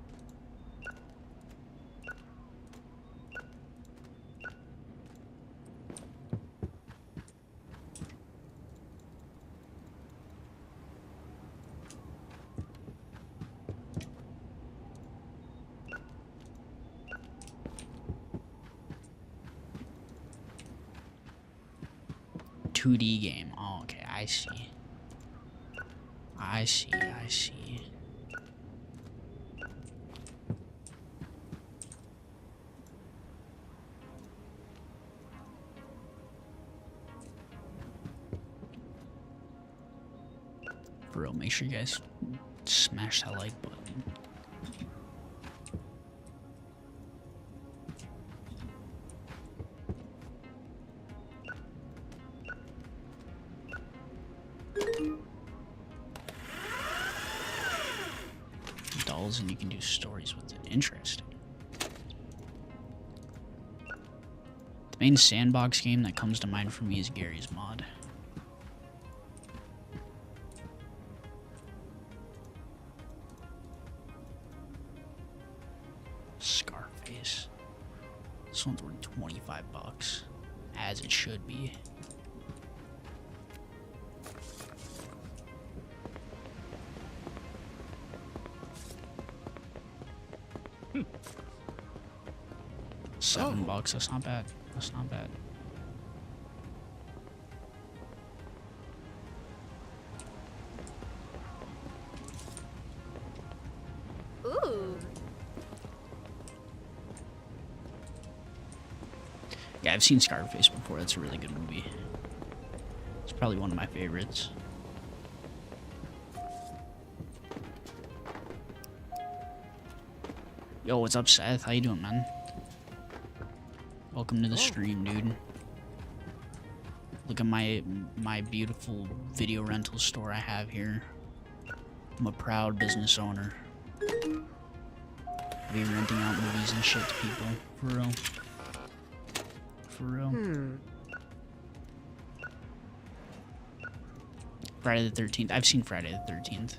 .2D game. Oh, okay. I see. I see. I see. For real, make sure you guys smash that like button. Dolls, and you can do stories with it. Interesting. The main sandbox game that comes to mind for me is Gary's Mod. Scarface. This one's worth 25 bucks, as it should be. $7. That's not bad. That's not bad. Ooh. Yeah, I've seen Scarface before. That's a really good movie. It's probably one of my favorites. Yo, what's up, Seth? How you doing, man? Welcome to the stream, dude. Look at my beautiful video rental store I have here. I'm a proud business owner. I'll be renting out movies and shit to people. For real. For real. Friday the 13th. I've seen Friday the 13th.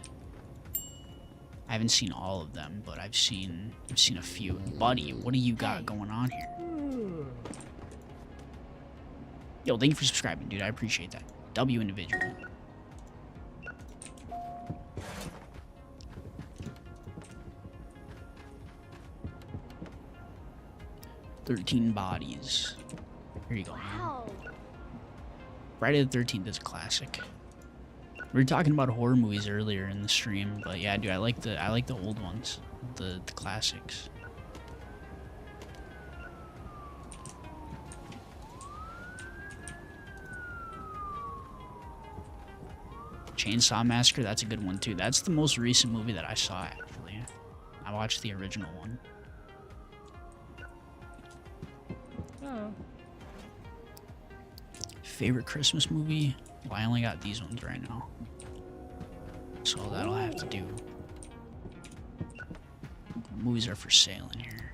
I haven't seen all of them, but I've seen a few. Buddy, what do you got going on here? Yo, thank you for subscribing, dude. I appreciate that. W individual. $13 bodies. Here you go, man. Wow. Friday the 13th is a classic. We were talking about horror movies earlier in the stream, but yeah, dude, I like the old ones, the classics. Chainsaw Massacre, that's a good one too. That's the most recent movie that I saw, actually. I watched the original one. Oh. Favorite Christmas movie? Well, I only got these ones right now. So that'll have to do. Movies are for sale in here.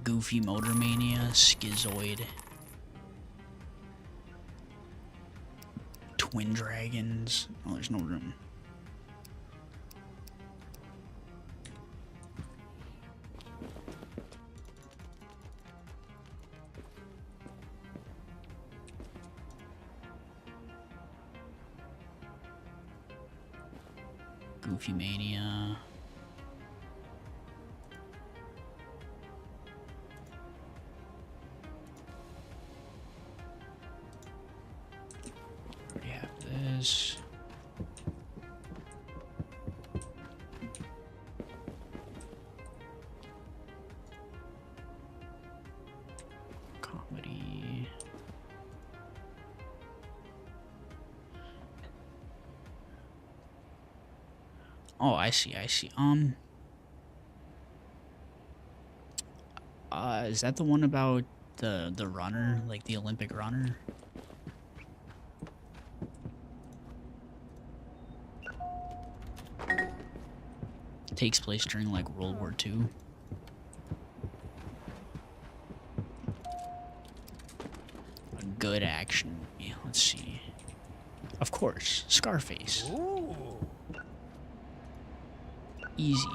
Goofy Motor Mania, Schizoid. Twin Dragons. Oh, there's no room. Goofy Mania. Already have this. Comedy. Oh, I see, I see. Is that the one about the runner, like the Olympic runner? Takes place during like World War II. A good action movie. Let's see. Of course, Scarface. Ooh. Easy.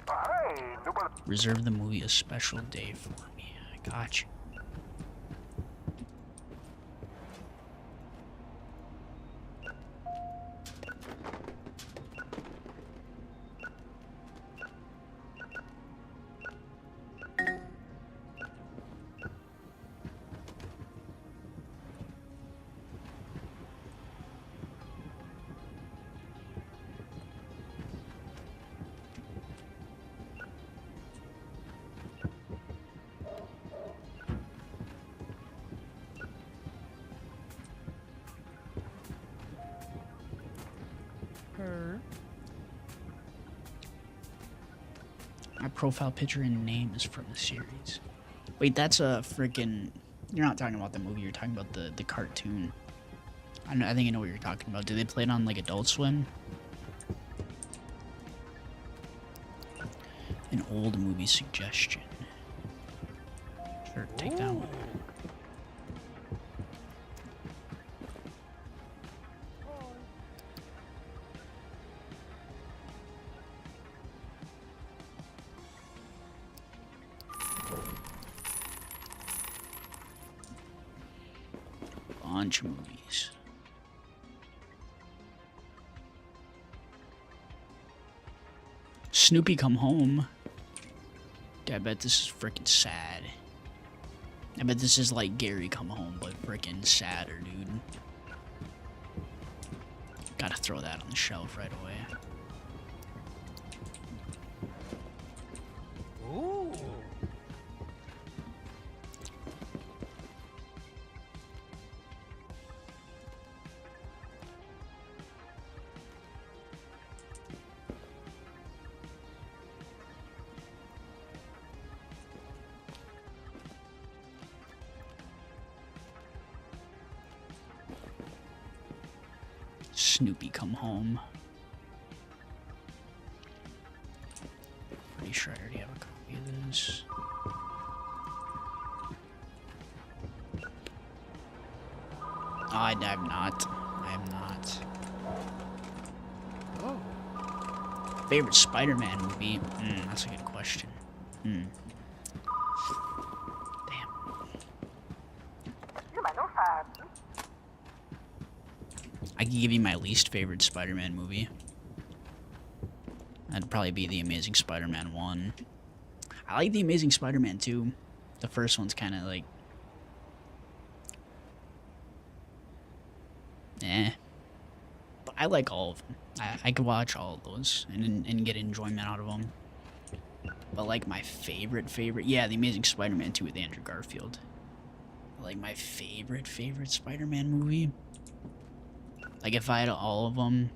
Hey, número Reserve the movie a special day for me. I got you. Her. My profile picture and name is from the series. Wait, that's a freaking. You're not talking about the movie. You're talking about the cartoon. I think I know what you're talking about. Do they play it on like Adult Swim? An old movie suggestion. Sure, take that one. Bunch of movies. Snoopy Come Home. Dude, I bet this is freaking sad. I bet this is like Gary Come Home, but freaking sadder, dude. Gotta throw that on the shelf right away. Ooh. Snoopy Come Home. Pretty sure I already have a copy of this. Oh, I'm not. I am not. Oh. Favorite Spider-Man movie? That's a good question. Damn. número 5. I can give you my least favorite Spider-Man movie. That'd probably be The Amazing Spider-Man 1. I like The Amazing Spider-Man 2. The first one's kind of like... But I like all of them. I could watch all of those and get enjoyment out of them. But like my favorite... Yeah, The Amazing Spider-Man 2 with Andrew Garfield. Like my favorite Spider-Man movie... Like, if I had all of them...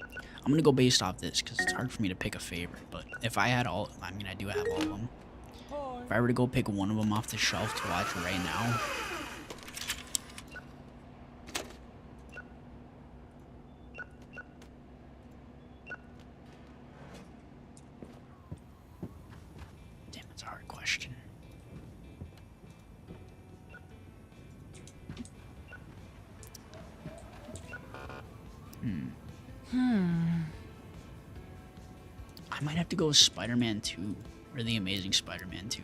I'm gonna go based off this, because it's hard for me to pick a favorite. But if I had all... I mean, I do have all of them. If I were to go pick one of them off the shelf to watch right now... Damn, it's a hard question. I might have to go with Spider-Man 2 or The Amazing Spider-Man 2.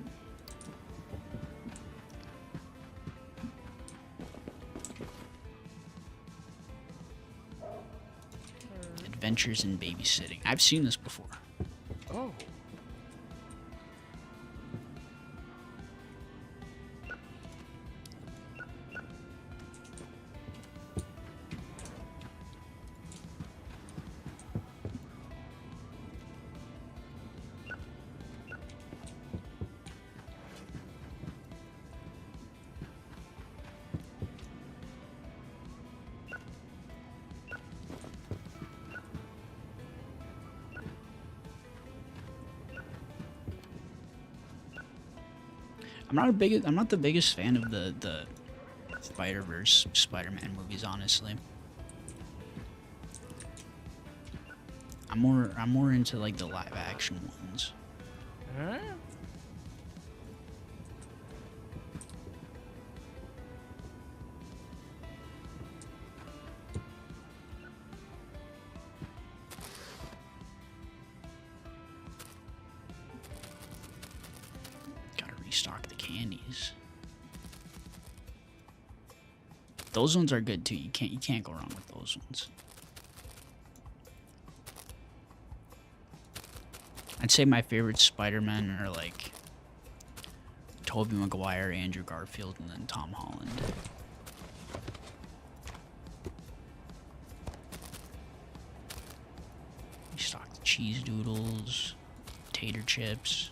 Adventures in Babysitting. I've seen this before. Oh. I'm not the biggest fan of the Spider-Verse Spider-Man movies, honestly. I'm more into like the live action ones. Huh? Gotta restock the candies. Those ones are good too. You can't go wrong with those ones. I'd say my favorite Spider-Man are like Tobey Maguire, Andrew Garfield, and then Tom Holland. Restock the cheese doodles, tater chips,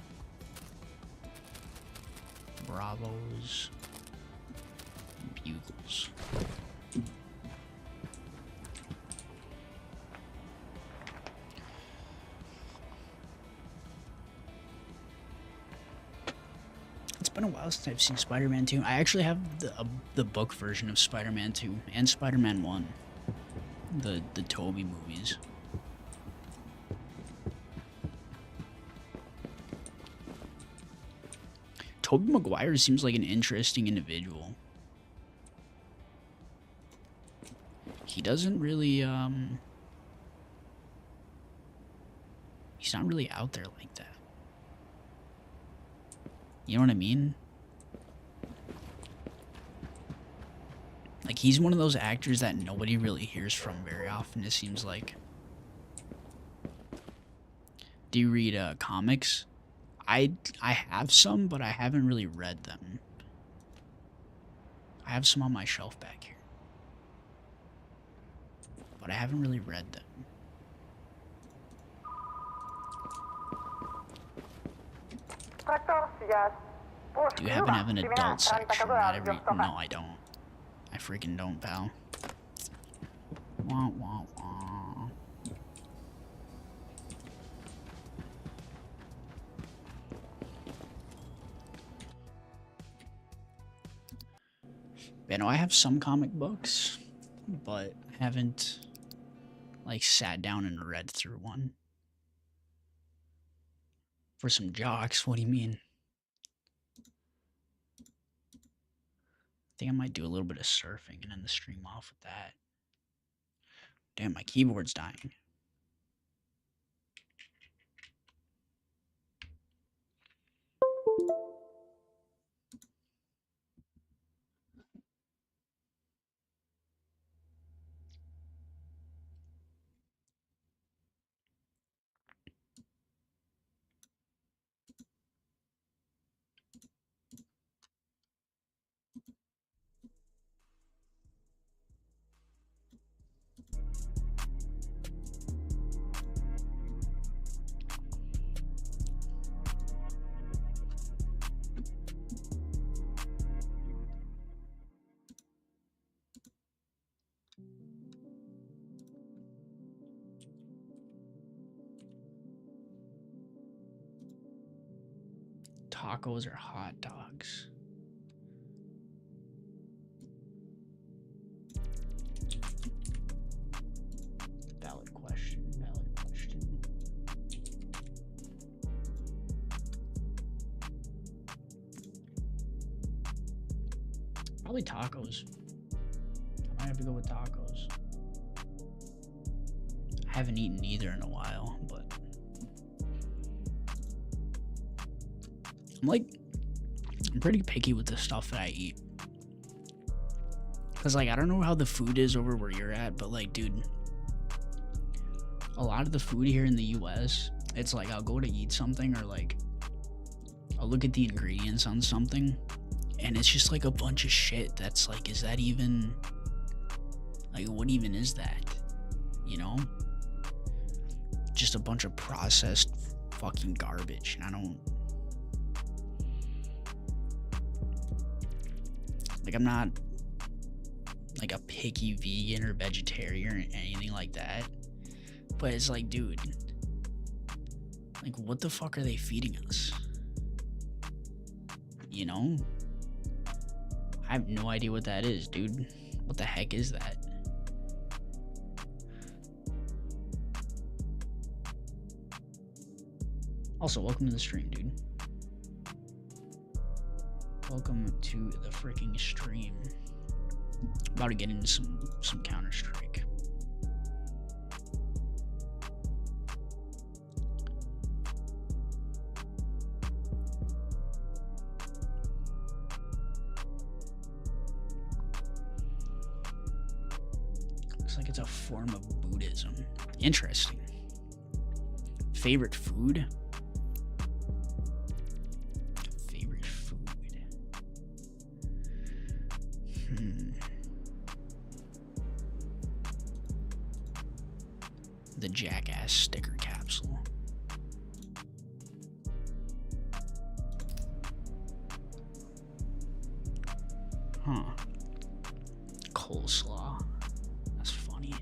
Bravos, and Bugles. It's been a while since I've seen Spider-Man 2. I actually have the book version of Spider-Man 2 and Spider-Man 1. The Tobey movies. Tobey Maguire seems like an interesting individual. He doesn't really, he's not really out there like that. You know what I mean? Like, he's one of those actors that nobody really hears from very often, it seems like. Do you read comics? I have some, but I haven't really read them. I have some on my shelf back here. But I haven't really read them. Do you happen to have an adult section at every... No, I don't. I freaking don't, pal. Wah, wah, wah. You know, I have some comic books, but I haven't, like, sat down and read through one. For some jocks, what do you mean? I think I might do a little bit of surfing and end the stream off with that. Damn, my keyboard's dying. Tacos or hot dogs? Valid question, valid question. Probably tacos. I might have to go with tacos. I haven't eaten either in a while, but I'm pretty picky with the stuff that I eat. Cause like, I don't know how the food is over where you're at, but like, dude, a lot of the food here in the US, it's like, I'll go to eat something or like, I'll look at the ingredients on something and it's just like a bunch of shit that's like, is that even, like, what even is that? You know? Just a bunch of processed fucking garbage, and I don't, like, I'm not like a picky vegan or vegetarian or anything like that, but it's like, dude, like, what the fuck are they feeding us? You know? I have no idea what that is, dude. What the heck is that? Also, welcome to the stream, dude. Welcome to the freaking stream. About to get into some Counter-Strike. Looks like it's a form of Buddhism. Interesting. Favorite food? Favorite food. The Jackass sticker capsule. Huh. Coleslaw. That's funny.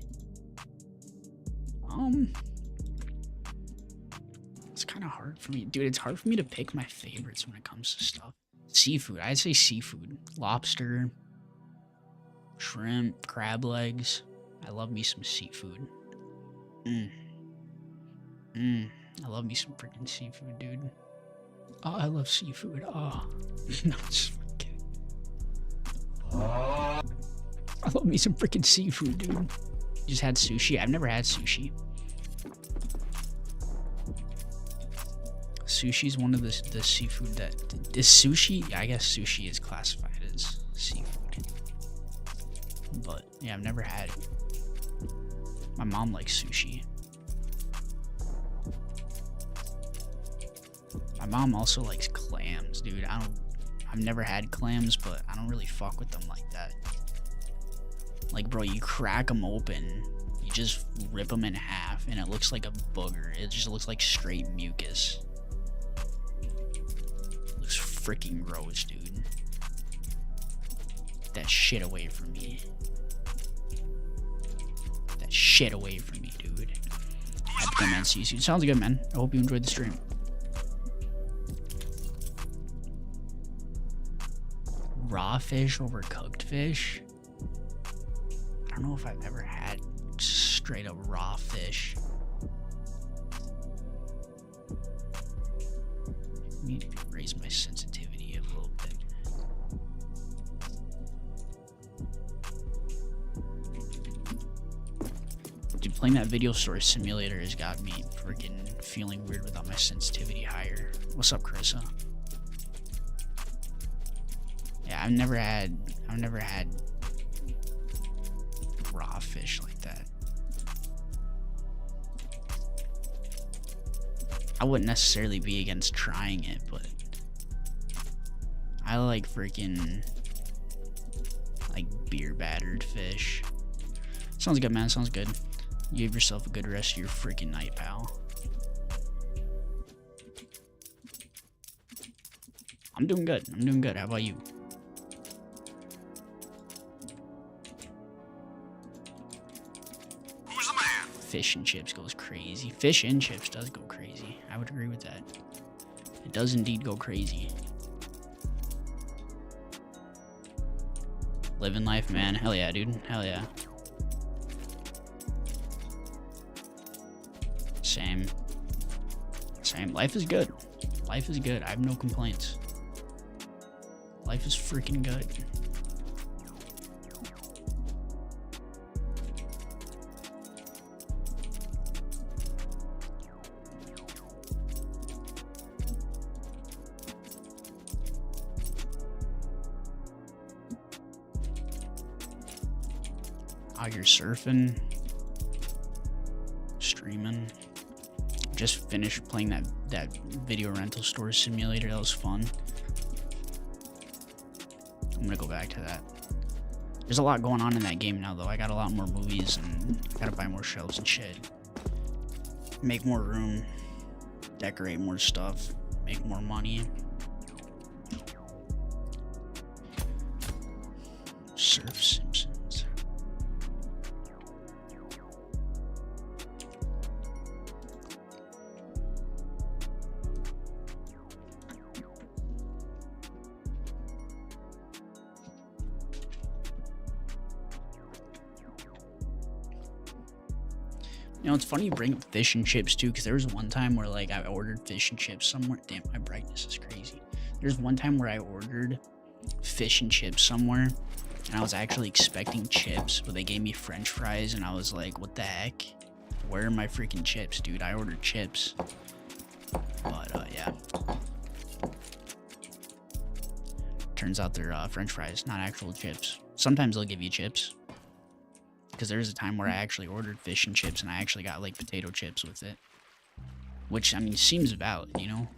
It's kind of hard for me. Dude, it's hard for me to pick my favorites when it comes to stuff. Seafood. I'd say seafood. Lobster. Shrimp. Crab legs. I love me some seafood. I love me some freaking seafood, dude. Oh, I love seafood. Oh. No, just kidding. I love me some freaking seafood, dude. Just had sushi. I've never had sushi. Sushi is one of the seafood that is sushi. I guess sushi is classified as seafood, but yeah, I've never had it. My mom likes sushi. My mom also likes clams, dude. I've never had clams, but I don't really fuck with them like that. Like, bro, you crack them open, you just rip them in half, and it looks like a booger. It just looks like straight mucus. Looks freaking gross, dude. Get that shit away from me. Get that shit away from me, dude. I've become NC. Sounds good, man. I hope you enjoyed the stream. Raw fish over cooked fish? I don't know if I've ever had straight up raw fish. Let me raise my sensitivity a little bit. Dude, playing that video store simulator has got me freaking feeling weird without my sensitivity higher. What's up, Carissa? Yeah, I've never had raw fish like that. I wouldn't necessarily be against trying it, but I like freaking like beer battered fish. Sounds good, man. Sounds good. You give yourself a good rest of your freaking night, pal. I'm doing good. I'm doing good. How about you? Fish and chips goes crazy. Fish and chips does go crazy. I would agree with that. It does indeed go crazy. Living life, man. Hell yeah, dude. Hell yeah. Same. Same. Life is good. Life is good. I have no complaints. Life is freaking good. Out here surfing, streaming. Just finished playing that video rental store simulator. That was fun. I'm gonna go back to that. There's a lot going on in that game now, though. I got a lot more movies and gotta buy more shelves and shit. Make more room, decorate more stuff, make more money. Surf Simpsons. You know, it's funny you bring up fish and chips too, because there was one time where like I ordered fish and chips somewhere. Damn, my brightness is crazy. There's one time where I ordered fish and chips somewhere, and I was actually expecting chips, but they gave me French fries, and I was like, what the heck? Where are my freaking chips, dude? I ordered chips. But yeah. Turns out they're French fries, not actual chips. Sometimes they'll give you chips. Because there's a time where I actually ordered fish and chips, and I actually got like potato chips with it. Which, I mean, seems valid, you know?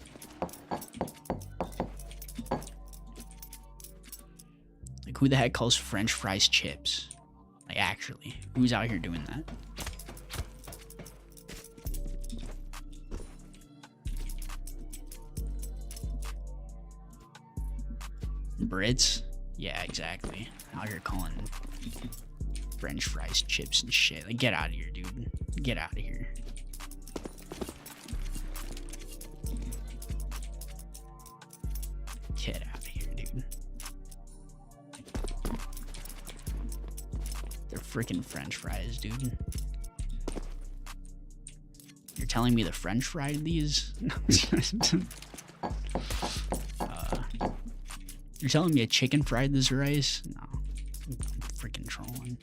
Like, who the heck calls French fries chips? Like, actually, who's out here doing that? Brits? Yeah, exactly. Out here calling French fries chips and shit. Like, get out of here, dude. Get out of here. Get out of here, dude. They're freaking French fries, dude. You're telling me the French fried these? You're telling me a chicken fried this rice? No. I'm freaking trolling.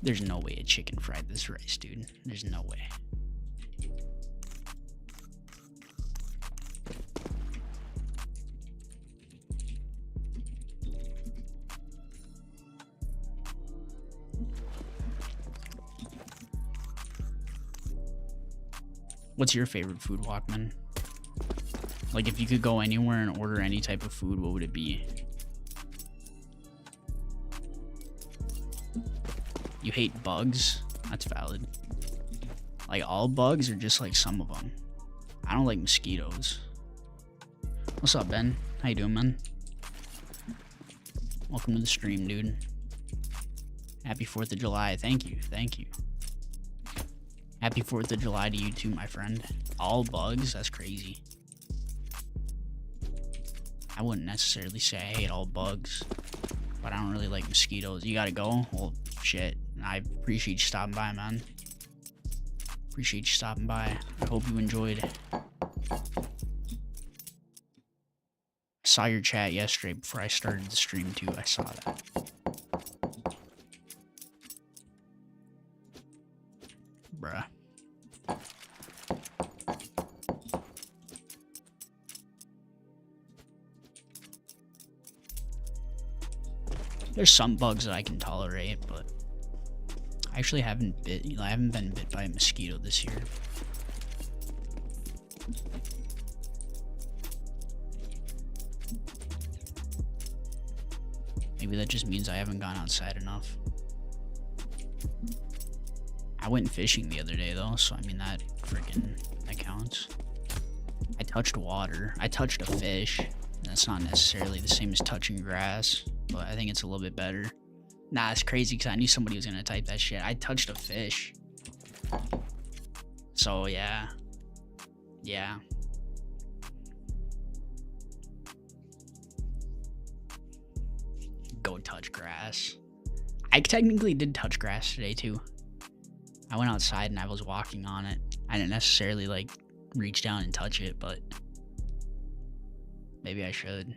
There's no way a chicken fried this rice, dude. There's no way. What's your favorite food, Walkman? Like, if you could go anywhere and order any type of food, what would it be? You hate bugs? That's valid. Like, all bugs or just, like, some of them? I don't like mosquitoes. What's up, Ben? How you doing, man? Welcome to the stream, dude. Happy 4th of July. Thank you. Thank you. Happy 4th of July to you too, my friend. All bugs? That's crazy. I wouldn't necessarily say I hate all bugs, but I don't really like mosquitoes. You gotta go? Well, shit. I appreciate you stopping by, man. Appreciate you stopping by. I hope you enjoyed. I saw your chat yesterday before I started the stream too. I saw that. Bruh. There's some bugs that I can tolerate, but I actually haven't I haven't been bit by a mosquito this year. Maybe that just means I haven't gone outside enough. I went fishing the other day though, so I mean that counts. I touched water. I touched a fish. That's not necessarily the same as touching grass, but I think it's a little bit better. Nah, it's crazy because I knew somebody was gonna type that shit. I touched a fish. So yeah. Yeah. Go touch grass. I technically did touch grass today too. I went outside and I was walking on it. I didn't necessarily like reach down and touch it, but maybe I should.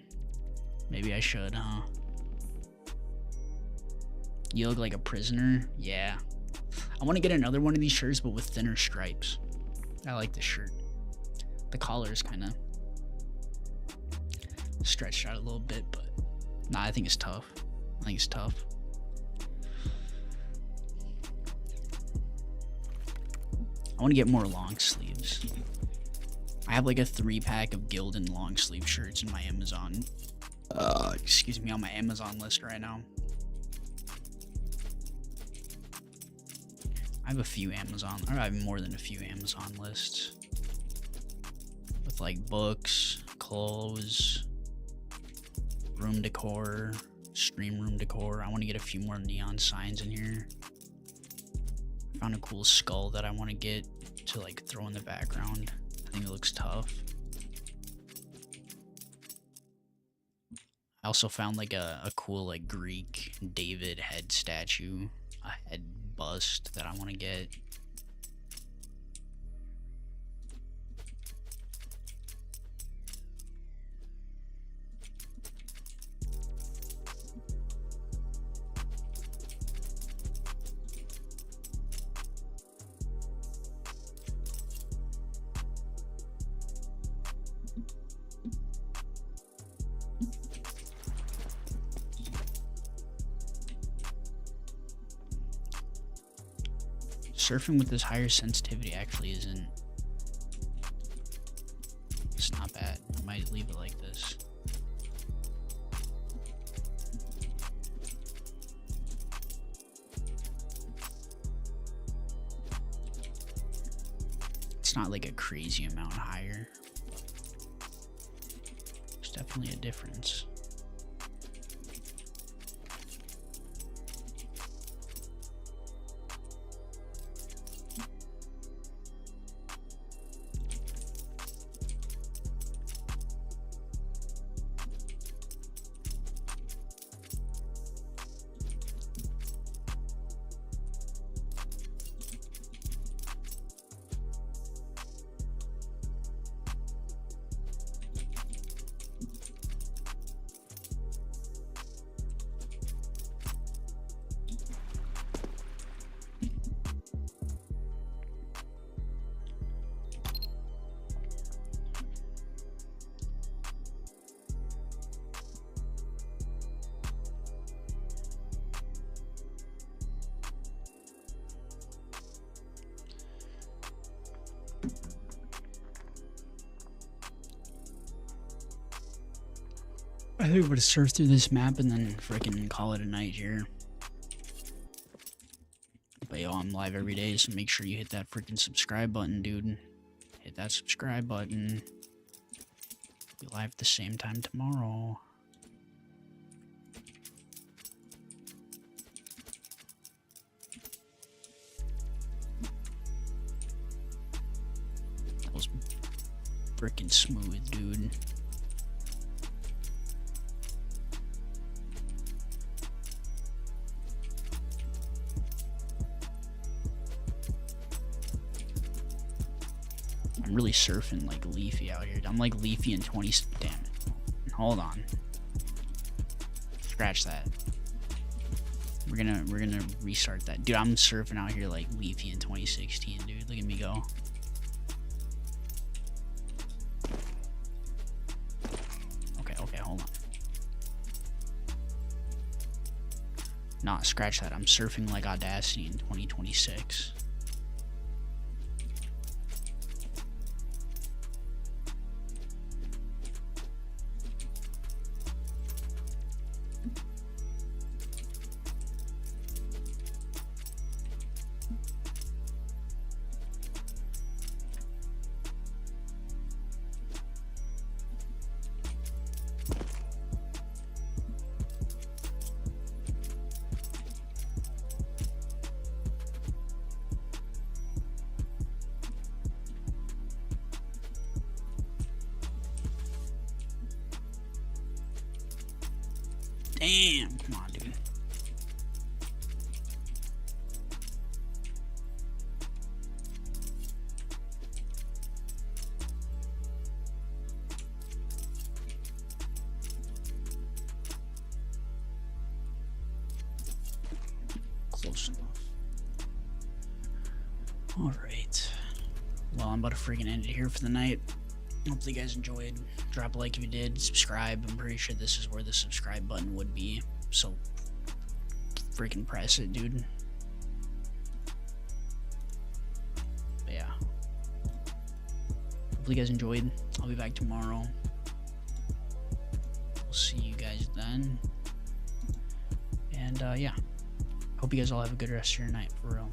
Maybe I should, huh? You look like a prisoner? Yeah. I want to get another one of these shirts, but with thinner stripes. I like this shirt. The collar is kind of stretched out a little bit, but nah, I think it's tough. I think it's tough. I want to get more long sleeves. I have like a 3-pack of Gildan long sleeve shirts in my Amazon. Excuse me, on my Amazon list right now. I have a few Amazon, or I have more than a few Amazon lists. With like books, clothes, room decor, stream room decor. I want to get a few more neon signs in here. Found a cool skull that I want to get to like throw in the background. I think it looks tough. I also found like a cool like Greek David head statue, a head bust that I want to get. Surfing with this higher sensitivity actually isn't. It's not bad. I might leave it like this. It's not like a crazy amount higher. There's definitely a difference. I think we would surf through this map and then freaking call it a night here. But yo, I'm live every day, so make sure you hit that freaking subscribe button, dude. Hit that subscribe button. Be live at the same time tomorrow. That was freaking smooth, dude. I'm really surfing like Leafy out here. I'm like Leafy in 20. Damn it. Hold on. Scratch that. We're gonna restart that. Dude, I'm surfing out here like Leafy in 2016, dude. Look at me go. Okay, hold on. Nah, scratch that. I'm surfing like Audacity in 2026. Damn, come on, dude. Close enough. All right. Well, I'm about to freaking end it here for the night. Hopefully you guys enjoyed. Drop a like if you did. Subscribe. I'm pretty sure this is where the subscribe button would be. So freaking press it, dude. But yeah. Hopefully you guys enjoyed. I'll be back tomorrow. We'll see you guys then. And yeah. Hope you guys all have a good rest of your night, for real.